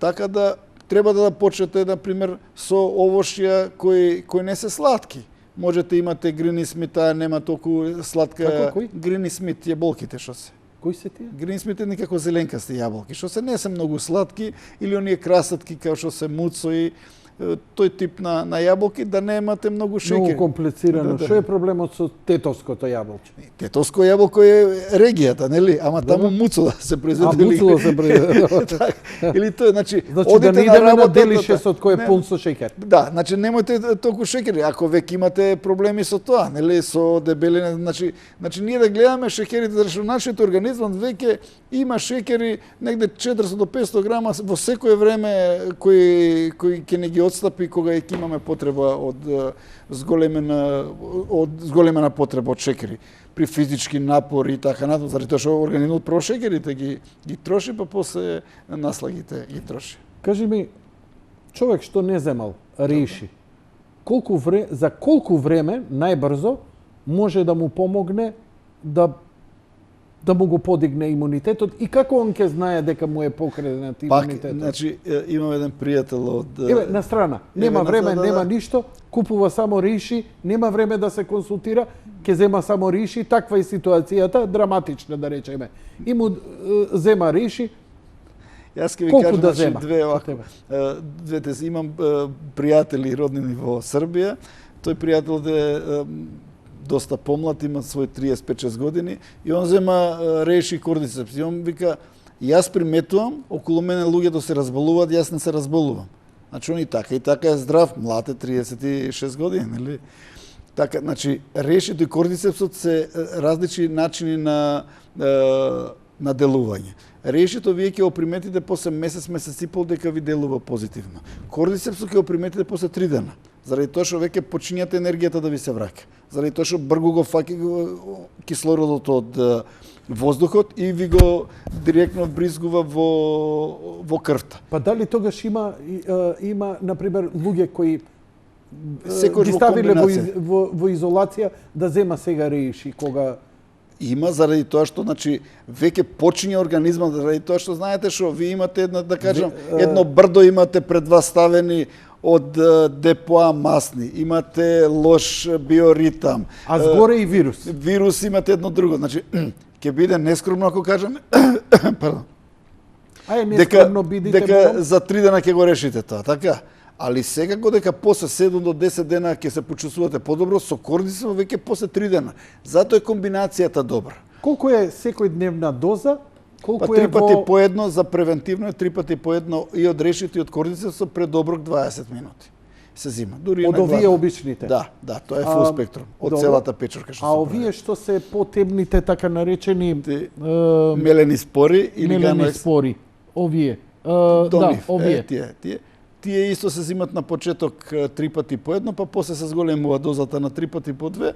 Така да треба да почнете, например, со овошја кои не се сладки. Можете имате Грини Смит, таа нема толку сладка. Како, кој? Грини Смит, јаболките што се. Кои се тие? Грини Смит е некако зеленкасти јаболки, што се не се многу сладки, или оние красатки како што се муцо и тој тип на јаболки, да немате многу шеќер. Многу комплицирано. Да. Што е проблемот со тетовското јаболче? Тетовско јаболко е регијата, нели? Ама таму муцо се произведе. Муцо се произведе. Или тоа, значи Да одите не идеме на работа, делишесот кој е пун со шеќер. Да, значи немојте толку шеќери, ако веќе имате проблеми со тоа, нели, со дебелина, значи ние да гледаме шеќерите, зашто нашиот организам веќе има шеќери негде 400 до 500 грама во секое време кои ќе не ги отстапи кога ќе имаме потреба од зголемена потреба од шеќери при физички напор и така натаму, заради тоа што организмот прво шеќерите ги троши, па после наслагите ги троши. Кажи ми, човек што не земал реши, за колку време најбрзо може да му помогне да му го подигне имунитетот и како он ќе знае дека му е покренат имунитетот? Пак, значи, имам еден пријател од... Еве, на страна, нема време, нема ништо, купува само риши, нема време да се консултира, ќе зема само риши, таква е ситуацијата, драматична да речеме. И му зема риши, Јас ќе ви колку кажам, да значи, зема? двете имам пријатели роднини во Србија. Тој пријател е доста помлад, има свој 35-6 години и он зема реши кордицепс. И он вика, јас приметувам, околу мене луѓето се разболуваат, јас не се разболувам. Значи он и така е здрав, млад е 36 години, нели? Така, значи, решито и кордицепсот се различни начини на делување. Решито вие ќе го приметите после месец и пол дека ви делува позитивно. Кордицепсот ќе го приметите после 3 дена. Заради тоа што веќе почињате енергијата да ви се враќа. Заради тоа што бргу го фаќа кислородот од воздухот и ви го директно бризгува во крвта. Па дали тогаш има например луѓе кои Секој ги ставиле во изолација да зема сега реши кога има, заради тоа што, значи, веќе почиња организмот, заради тоа што знаете што, ви имате едно, да кажам, едно брдо имате пред вас ставени, од ДПО масни, имате лош биоритам. А згоре и вирус. Вирус имате едно друго. Значи, ќе биде нескромно ако кажеме, пардон, Ај, нескромно бидите. дека за 3 дена ќе го решите тоа, така? Али секако дека после 7 до 10 дена ќе се почувствувате подобро, со кордисон веќе после 3 дена. Затоа е комбинацијата добра. Колку е секојдневна доза? Колку Па 3 пати по едно за превентивно, 3 пати по едно и од решето и од кордисон со пред оброк 20 минути. Се зима. Дури од на овие глава. обичните? Да, тоа е фул спектрум од добро. целата печорка што А се овие што се потемните така наречени мелени спори или мелени гамма спори, овие. до Да, нив. овие. Тие исто се зимат на почеток 3 пати по едно, па после се зголемува дозата на 3 пати по 2.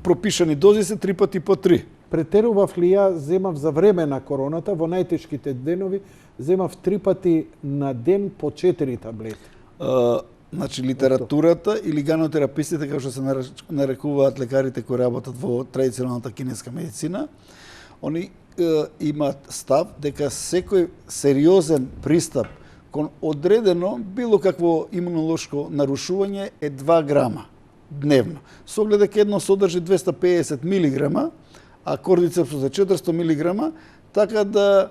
Пропишани дози се 3 пати по 3. Претерував ли ја, земав за време на короната, во најтешките денови, земав 3 пати на ден по 4 таблети. Значи, литературата или ганотерапистите, како што се нарекуваат лекарите кои работат во традиционалната кинеска медицина, они имаат став дека секој сериозен пристап кон одредено било какво имунолошко нарушување е 2 грама дневно. Со оглед дека едно содржи 250 милиграма, а кордицепсус е 400 милиграма, така да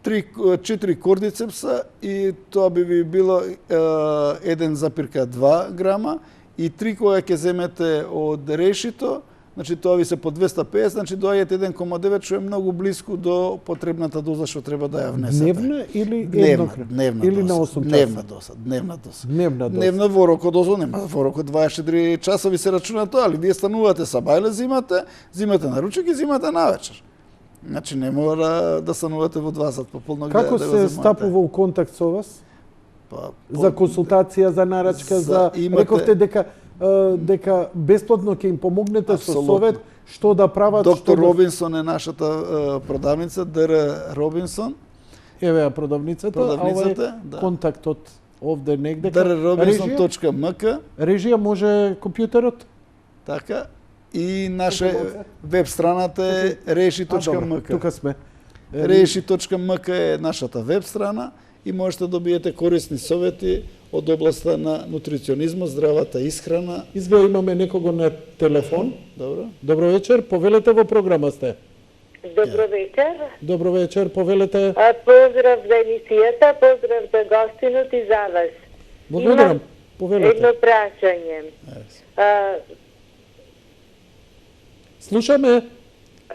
4 кордицепса и тоа би ви било 1,2 грама и 3 која ќе земете од решито, значи тоа ви се по 250, значи доаѓате 1,9, што е многу блиску до потребната доза што треба да ја внесете. Дневна или еднократна? Дневна Или доза. на 8 часа? Дневна доза, дневна доза. Дневна доза. Дневна во рокот доза нема, во рокот 24 часови се рачуна тоа, али вие станувате са бајле зимате на ручек и зимате навечер. Значи не мора да станувате во 2 сат пополнок Како да го се земате. стапува у контакт со вас? Па, За консултација, за нарачка, за рековте дека бесплатно ќе им помогнете со Апсолутно. совет што да прават, Доктор што да... Робинсон е нашата продавница, Д.Р. Робинсон. Еве ја продавницата, а ова е да. контактот овде негде. drrobinson.mk, Режија може компјутерот? така, и наша веб страната е reši.mk. Тука сме. Reši.mk е нашата веб страна и можете да добиете корисни совети од областа на нутриционизмот, здравата исхрана. Изгледа имаме некого на телефон. Добро. Добро вечер, повелете во програма сте. Добро вечер. Добро вечер, повелете. Поздрав за емисијата, поздрав за гостинот и за вас. Благодарам. Едно Повелете. прашање. Слушаме.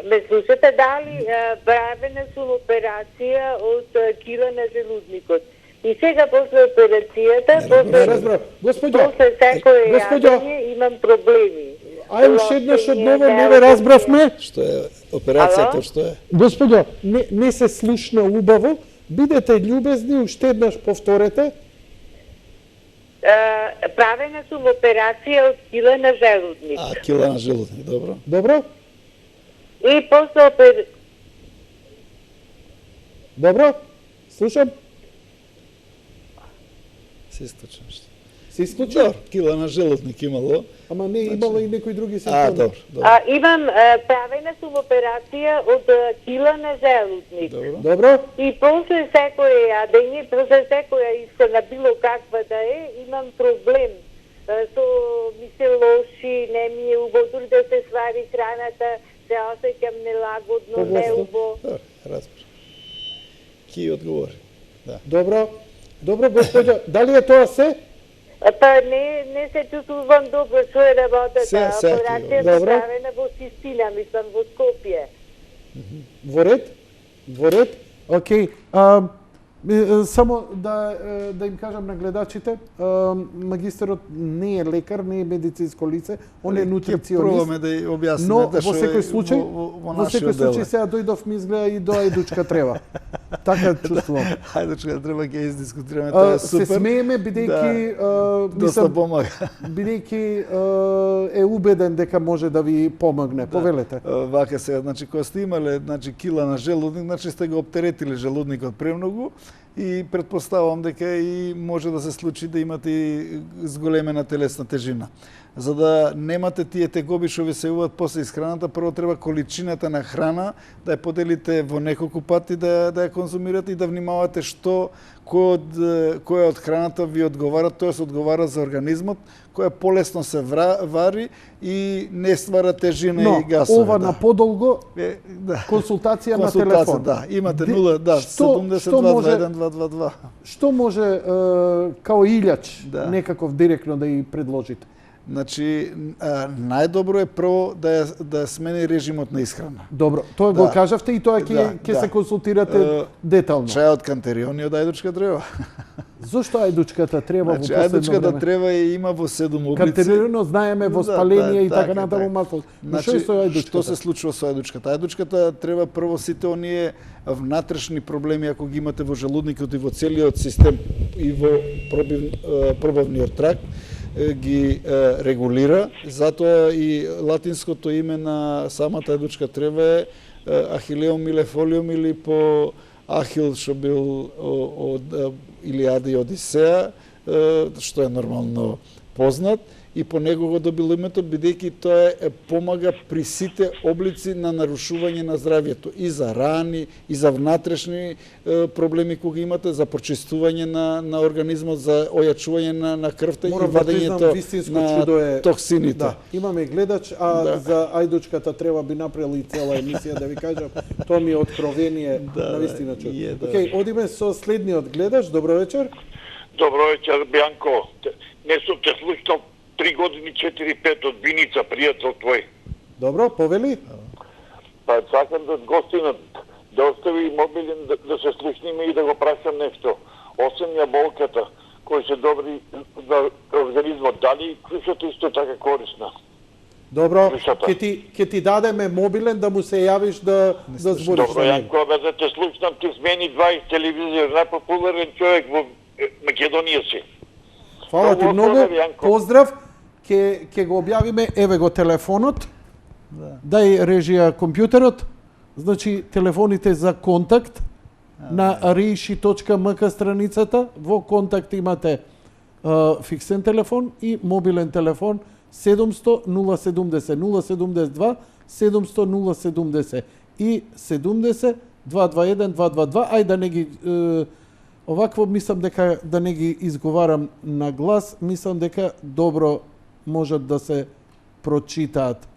Ме слушате дали правена сум операција од кила на желудникот. И сега после операцијата, Разбрав. Господјо, после секој господјо, јадење имам проблеми. ај уште еднаш одново не ве разбравме. Што е операцијата, Ало? што е? Господјо, не се слушна убаво. Бидете љубезни, уште еднаш повторете. Правена сум операција од кила на желудник. Кила на желудник, добро. Добро? И после Добро? Слушам. Се источно што. Се исклучи? Добро, кила на желудник имало. Ама не имало и некои други симптоми. Добро, добро. имам правена сум операција од кила на желудник. Добро. Добро? И после секој јадење, после секоја исхрана, било каква да е, имам проблем. Ми се лоши, не ми е убаво, дури да се свари храната, се осеќам нелагодно, неубаво. Добро, разбрав. Ки одговори. Да. Добро? Добро, господјо. Дали е тоа се? Па не се чувствувам добро, што е работата. Се, Операција добро. направена во Систина, мислам во Скопје. Во ред? Во ред? Океј. Само да им кажам на гледачите, магистерот не е лекар, не е медицинско лице, он е нутриционист. Пробаме да ја објасниме Но да во што секој е случај, во во секој нашиот дел. случај сега дојдов ми изгледа и до едучка треба. Така чувствувам. Хајде че треба ќе издискутираме, тоа е Се супер. смееме бидејќи Доста помага. бидејќи е убеден дека може да ви помогне. Повелете. Вака сега, значи кога сте имале кила на желудник, значи сте го оптеретиле желудникот премногу и предпоставувам дека и може да се случи да имате и зголемена телесна тежина. за да немате тие тегоби што ви се јавуваат после исхраната, прво треба количината на храна да ја поделите во неколку пати да ја конзумирате и да внимавате кој од храната ви одговара, тоест одговара за организмот, која полесно се вари и не ствара тежина и гасове. Ова на подолго консултација на телефон. Да, имате 0, 70 221 222. Што може као илјач некаков директно да и предложите? Значи, најдобро е прво да смени режимот на исхрана. Добро, тоа го кажавте и тоа ќе се консултирате детално. Чајот кантериони од ајдучка треба. Зошто ајдучката треба во последно време? Ајдучката треба и има во 7 облици. Кантерино знаеме во спаление и така натаму масло. Значи, Што е ајдучката? Што се случува со ајдучката? Ајдучката треба прво сите оние внатрешни проблеми ако ги имате во желудникот и во целиот систем и во пробавниот тракт ги регулира, затоа и латинското име на самата ајдучка трева е Ахилеум милефолиум или по Ахил што бил од Илиада и Одисеја, што е нормално познат, и по него го добил името, бидејќи тоа помага при сите облици на нарушување на здравјето, и за рани, и за внатрешни проблеми кога имате, за прочистување на организмот, за ојачување на крвта и вадењето на токсините. Да, имаме гледач, за ајдучката треба би направили цела емисија, да ви кажам, тоа ми е откровение на вистина чуд. Океј, одиме со следниот гледач, добро вечер. Добро вечер, Бјанко. Не сум те слушнал 3 години 4-5 од Виница, пријател твој. Добро, повели? Па сакам да гостинот да остави мобилен да се слушниме и да го прашам нешто. Осем јаболката кои се добри за организмот, дали крушата исто така корисна? Добро, ќе ти дадеме мобилен да му се јавиш да збориш. Добро, Јанко, да те слушнам, ти смени 20 телевизија, најпопуларен човек во Македонија си. Фала ти многу, поздрав, ќе го објавиме, еве го телефонот, дај режија компјутерот, значи телефоните за контакт на reishi.mk страницата, во контакт имате фиксен телефон и мобилен телефон 700 070 072 700 070 и 70 221 222, ај да не ги овакво мислам дека да не ги изговарам на глас, мислам дека добро можат да се прочитаат.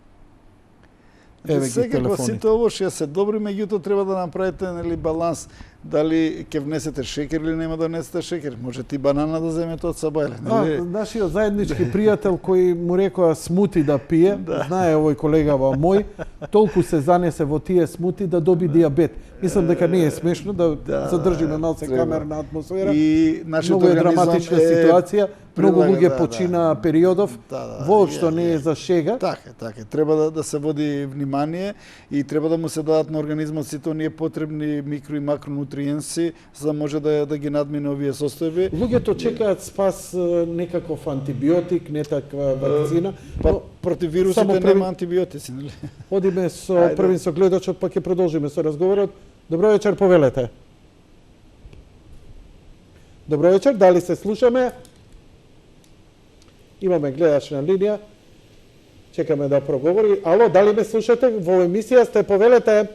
Еве ги телефони. Сите ово што се добри, меѓутоа треба да направите баланс. Дали ќе внесете шекер или нема да внесете шекер? Може ти банана да земете од сабајле, нели? Нашиот заеднички пријател кој му рекоа смути да пие, знае овој колегава мој, толку се занесе во тие смути да доби дијабет. Мислам дека не е смешно да задржиме малце камерна атмосфера. И многу е драматична ситуација, многу луѓе почина периодов, воопшто не е за шега. Така, треба да се води внимание и треба да му се дадат на организмот сите оние потребни микро и макронутриенси за да може да ги надмине овие состојби. Луѓето чекаат спас некаков антибиотик, не таква вакцина. Па против вирусите нема антибиотици, нели? Одиме со првин со гледачот, па ќе продолжиме со разговорот. Добро вечер, повелете. Добро вечер, дали се слушаме? Имаме гледач на линија. Чекаме да проговори. Ало, дали ме слушате? Во емисија сте, повелете.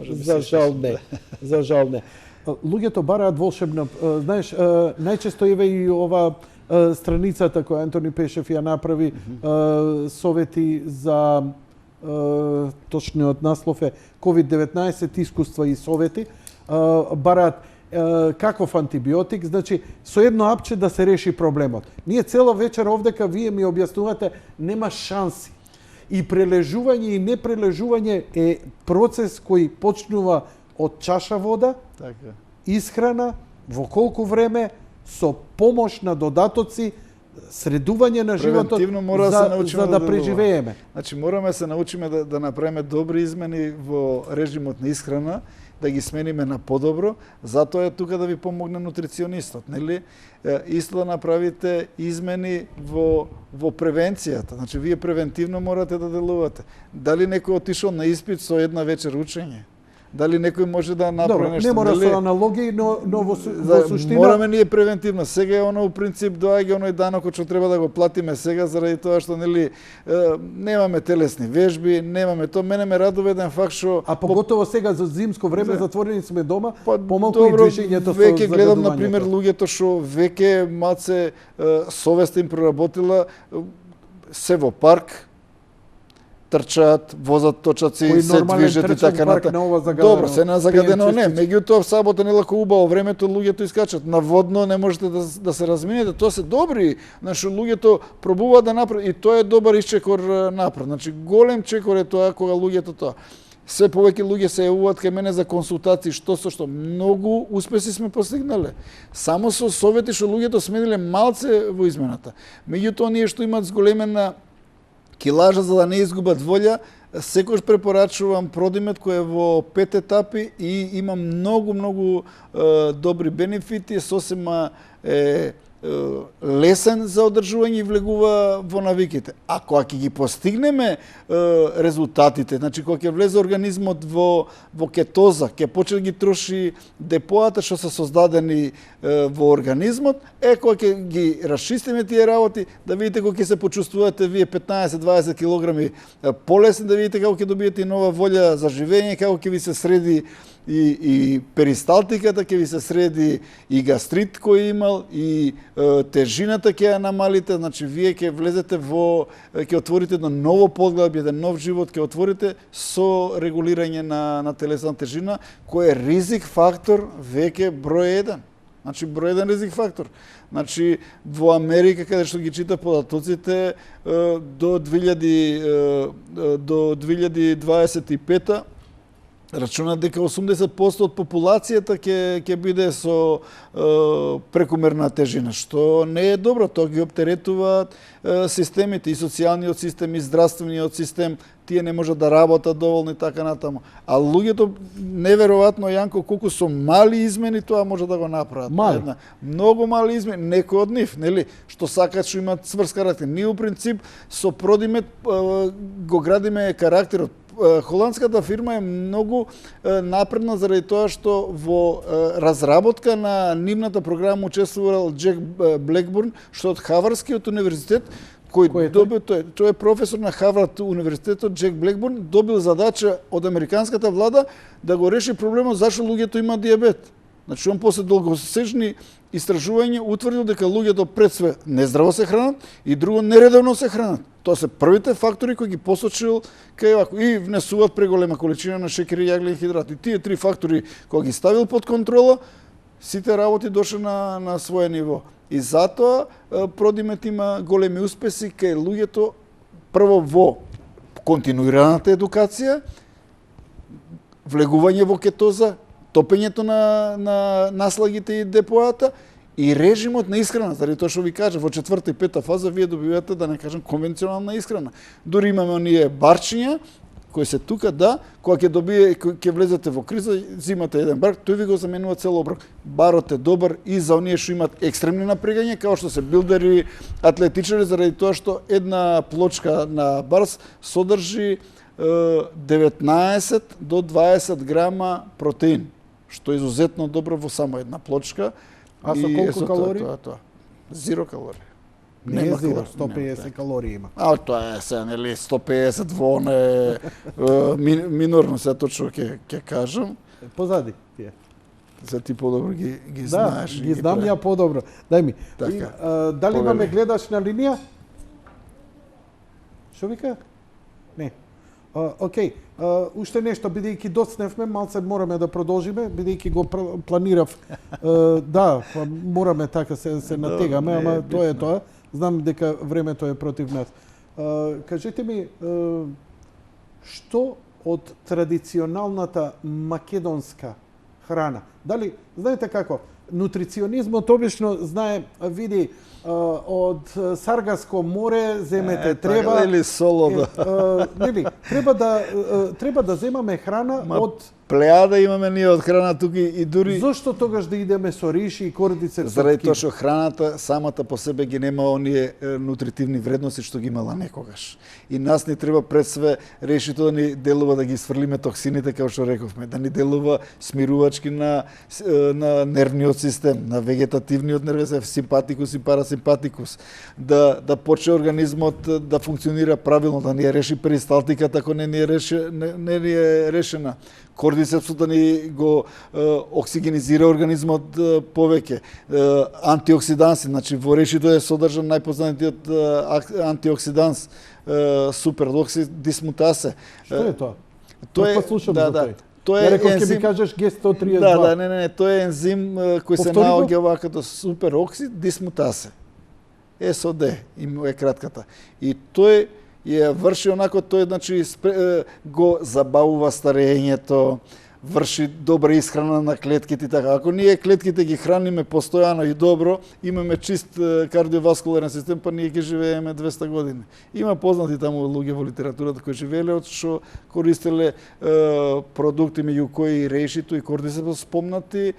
За жал не. За жал не. Луѓето бараат волшебна, знаеш, најчесто еве и ова страницата која Антони Пешев ја направи, совети за точниот наслов е COVID-19 искуства и совети, бараат каков антибиотик, значи со едно апче да се реши проблемот. Ние цела вечер овдека вие ми објаснувате нема шанси. И прележување и непрележување е процес кој почнува од чаша вода, исхрана, во колку време, со помош на додатоци, средување на животот за да преживееме. Значи мораме да се научиме да направиме добри измени во режимот на исхрана, да ги смениме на подобро, затоа е тука да ви помогне нутриционистот, нели? Исто да направите измени во превенцијата. Значи вие превентивно морате да делувате. Дали некој отишол на испит со една вечер учење? дали некој може да направи Добро, нешто. не мора нели? со аналогии, но во суштина... Мораме ние превентивно. Сега е оно принцип доаѓа оној данокот што треба да го платиме сега заради тоа што нели немаме телесни вежби, немаме тоа. Мене ме радува еден факт што А поготово сега за зимско време затворени сме дома, помалку и добро, движењето со веќе гледам на загадувањето. пример луѓето што веќе малце совест им проработила, се во парк, трчаат, возат точаци, Кој се нормален движат и трчач во така парк натаму. на ова загадено, Добро, се на загадено не, 5-6 меѓутоа в сабота нела убаво времето луѓето искачат. На водно не можете да се разминете, тоа се добри, значи луѓето пробуваат да направат и тоа е добар исчекор напред. Значи голем чекор е тоа кога луѓето тоа. Се повеќе луѓе се јавуваат кај мене за консултации, што многу успеси сме постигнале. Само со совети што луѓето смениле малце во измената. Меѓутоа оние што имаат зголемена килажа за да не изгубат волја, секојаш препорачувам Продимет кој е во 5 етапи и има многу добри бенефити, сосема лесен за одржување и влегува во навиките. А кога ќе ги постигнеме резултатите, значи кога ќе влезе организмот во кетоза, ќе почне да ги троши депоата што се создадени во организмот, кога ќе ги расчистиме тие работи, да видите кога ќе се почувствувате вие 15-20 килограми полесни, да видите како ќе добиете и нова волја за живење, како ќе ви се среди и перисталтиката, ќе ви се среди и гастрит кој имал, и тежината ќе ја намалите, значи вие ќе влезете ќе отворите едно ново поглавје, еден нов живот ќе отворите со регулирање на телесна тежина, кој е ризик фактор веќе број 1. Значи број 1 ризик фактор. Значи во Америка каде што ги чита податоците до 2025 рачунат дека 80% од популацијата ќе биде со прекумерна тежина, што не е добро. Тоа ги оптеретуваат системите, и социјалниот систем, и здравствениот систем, тие не можат да работат доволно и така натаму. А луѓето, неверојатно, Јанко, колку со мали измени тоа може да го направат. Мали? Многу мали измени, некои од нив, нели, што сакаат, што имаат цврст карактер. Ние, у принцип, со Продимет го градиме карактерот. Холандската фирма е многу напредна заради тоа што во разработка на нивната програма учествувал Джек Блекбурн, што од Хавардскиот универзитет, кој добил тој е професор на Хавард универзитетот, Джек Блекбурн, добил задача од американската влада да го реши проблемот зашто луѓето имаат дијабет. Значи, он после долгосечни истражувања утврдил дека луѓето пред све нездраво се хранат и друго нередовно се хранат. Тоа се првите фактори кои ги посочил кај вако и внесуваат преголема количина на шекер и јаглен хидрат. И тие три фактори кога ги ставил под контрола, сите работи дошли на своје ниво. И затоа Продимет има големи успеси кај луѓето прво во континуираната едукација, влегување во кетоза, топењето на наслагите и депоата и режимот на исхрана, заради тоа што ви кажа, во 4-та и 5-та фаза вие добивате, да не кажем, конвенционална исхрана. Дури имаме оние барчиња кои се тука, да, кога ќе влезете во криза, зимате еден бар, тој ви го заменува цел оброк. Барот е добар и за оние што имаат екстремни напрегања, како што се билдери, атлетичари, заради тоа што една плочка на барс содржи 19 до 20 грама протеин, што е изузетно добро во само една плочка. А со колку калории? Тоа. Зиро калории. Не е зиро, 150 калории има. А тоа е се, нели, 150 во оне минорно, се точно ќе кажам. Позади тие. За ти подобро ги знаеш. Да, ги знам ја подобро. Дај ми. Така. Дали имаме гледач на линија? Што вика? Не. Океј, уште нешто, бидејќи доцневме, малце мораме да продолжиме, бидејќи го планирав. Да, мораме така се натегаме, ама тоа е тоа. Знам дека времето е против нас. Кажете ми, што од традиционалната македонска храна, дали, знаете како, нутриционизмот обично знае, види, од Саргаско море земете треба или соло, нели, треба да земаме храна од плеада имаме ние од храна тука и дури Зошто тогаш да идеме со риши и кордице? заради тоа што храната самата по себе ги нема оние нутритивни вредности што ги имала некогаш. И нас ни треба пред све решито да ни делува да ги сврлиме токсините, како што рековме, да ни делува смирувачки на нервниот систем, на вегетативниот нервен систем, симпатикус и парасимпатикус, да почне организмот да функционира правилно, да ни ја реши перисталтиката ако не ни е решена. Кордицепсот да ни го оксигенизира организмот повеќе. Антиоксиданси, значи во решито е содржан најпознатиот антиоксиданс суперлокси дисмутасе. Што е тоа? Тоа е слушам да, за тој. Тоа Ја е реков ќе ми ензим. кажеш G132. Да, не, тоа е ензим кој се Повтори го? наоѓа како супероксид дисмутасе. СОД им е кратката. И тој ја врши онако, тој значи го забавува старењето, врши добра исхрана на клетките и така. Ако ние клетките ги храниме постојано и добро, имаме чист кардиоваскуларен систем, па ние ќе живееме 200 години. Има познати таму луѓе во литературата кои живееле од што користеле продукти меѓу кои решито и кордицепс спомнати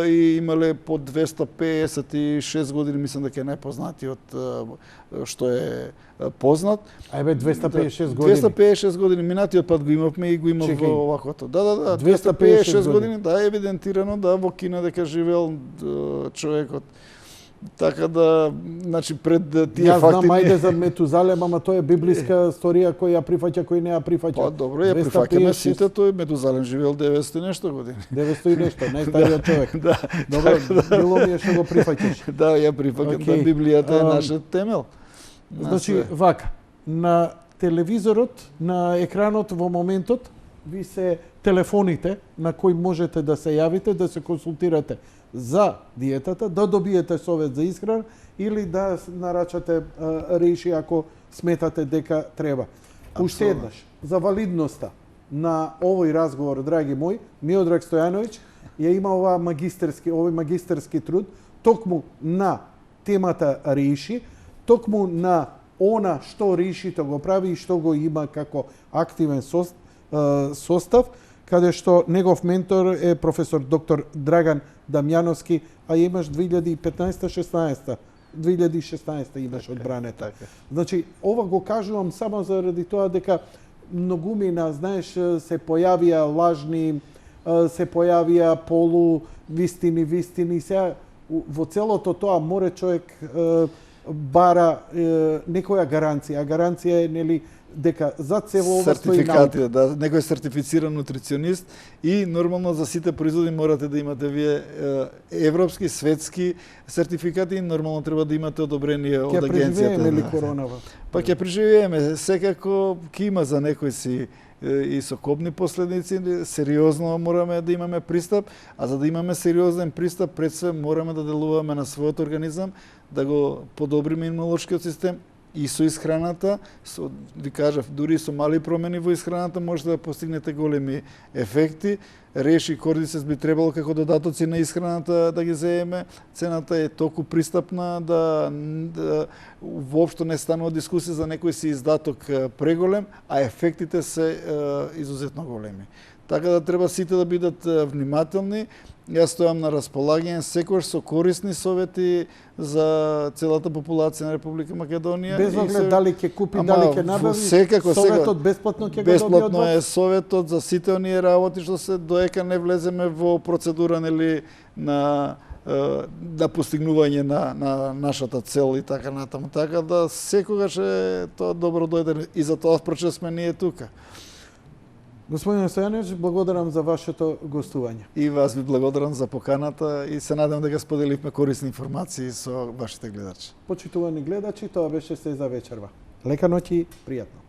и имале по 256 години, мислам дека е најпознатиот што е познат. Ајбе 256 години. 256 години, минатиот пат го имавме и го имав Чекај. во оваквото. Да, 256 години, да, евидентирано, да, во Кина дека живеел човекот. Така да, значи пред тие Јас факти... знам ајде за Метузалем, ама тоа е библиска сторија која ја прифаќа, кој не ја прифаќа. Па добро, ја прифаќаме сите, тој Метузалем живеел 900 и нешто години. 900 и нешто, најстариот човек. Да. Добро, било ми е што го прифаќаш. Да, ја прифаќам, да, Библијата е нашиот темел. Значи, вака, на телевизорот, на екранот во моментот, ви се телефоните на кои можете да се јавите, да се консултирате за диетата, да добиете совет за исхрана или да нарачате реши ако сметате дека треба. Уште еднаш, за валидноста на овој разговор, драги мои, Миодраг Стојановиќ ја има овој магистерски труд токму на темата реши, токму на она што решито го прави и што го има како активен состав, каде што негов ментор е професор доктор Драган Дамјановски, а имаш 2015-16 2016 имаш одбранета. Значи, ова го кажувам само заради тоа дека многумина, знаеш, се појавија лажни, се појавија полувистини, вистини, сега во целото тоа море човек бара некоја гаранција. А гаранција е, нели, дека за цело ова стои наука. Да, некој сертифициран нутриционист и нормално за сите производи морате да имате вие европски, светски сертификати и нормално треба да имате одобрение од агенцијата. Ќе преживееме ли коронава? Па ќе преживееме, секако ќе има за некои си и со кобни последици, сериозно мораме да имаме пристап, а за да имаме сериозен пристап, пред све мораме да делуваме на својот организам, да го подобриме имунолошкиот систем и со исхраната, ви кажав, дури со мали промени во исхраната можете да постигнете големи ефекти. Реши кордицепс би требало како додатоци на исхраната да ги земеме. Цената е толку пристапна да воопшто не станува дискусија за некој си издаток преголем, а ефектите се изузетно големи. Така да треба сите да бидат внимателни. Јас стојам на располагање секогаш со корисни совети за целата популација на Република Македонија. Без оглед дали ќе купи, дали ќе набави, советот бесплатно ќе го доби од бесплатно вас? е советот за сите оние работи што се доека не влеземе во процедура, нели, на да постигнување на нашата цел и така натаму. Така да секогаш е тоа добро дојде и за тоа впрочем сме ние тука. Господин Стојановиќ, благодарам за вашето гостување. И вас ви благодарам за поканата и се надам дека споделивме корисни информации со вашите гледачи. Почитувани гледачи, тоа беше се за вечерва. Лека ноќ и пријатно.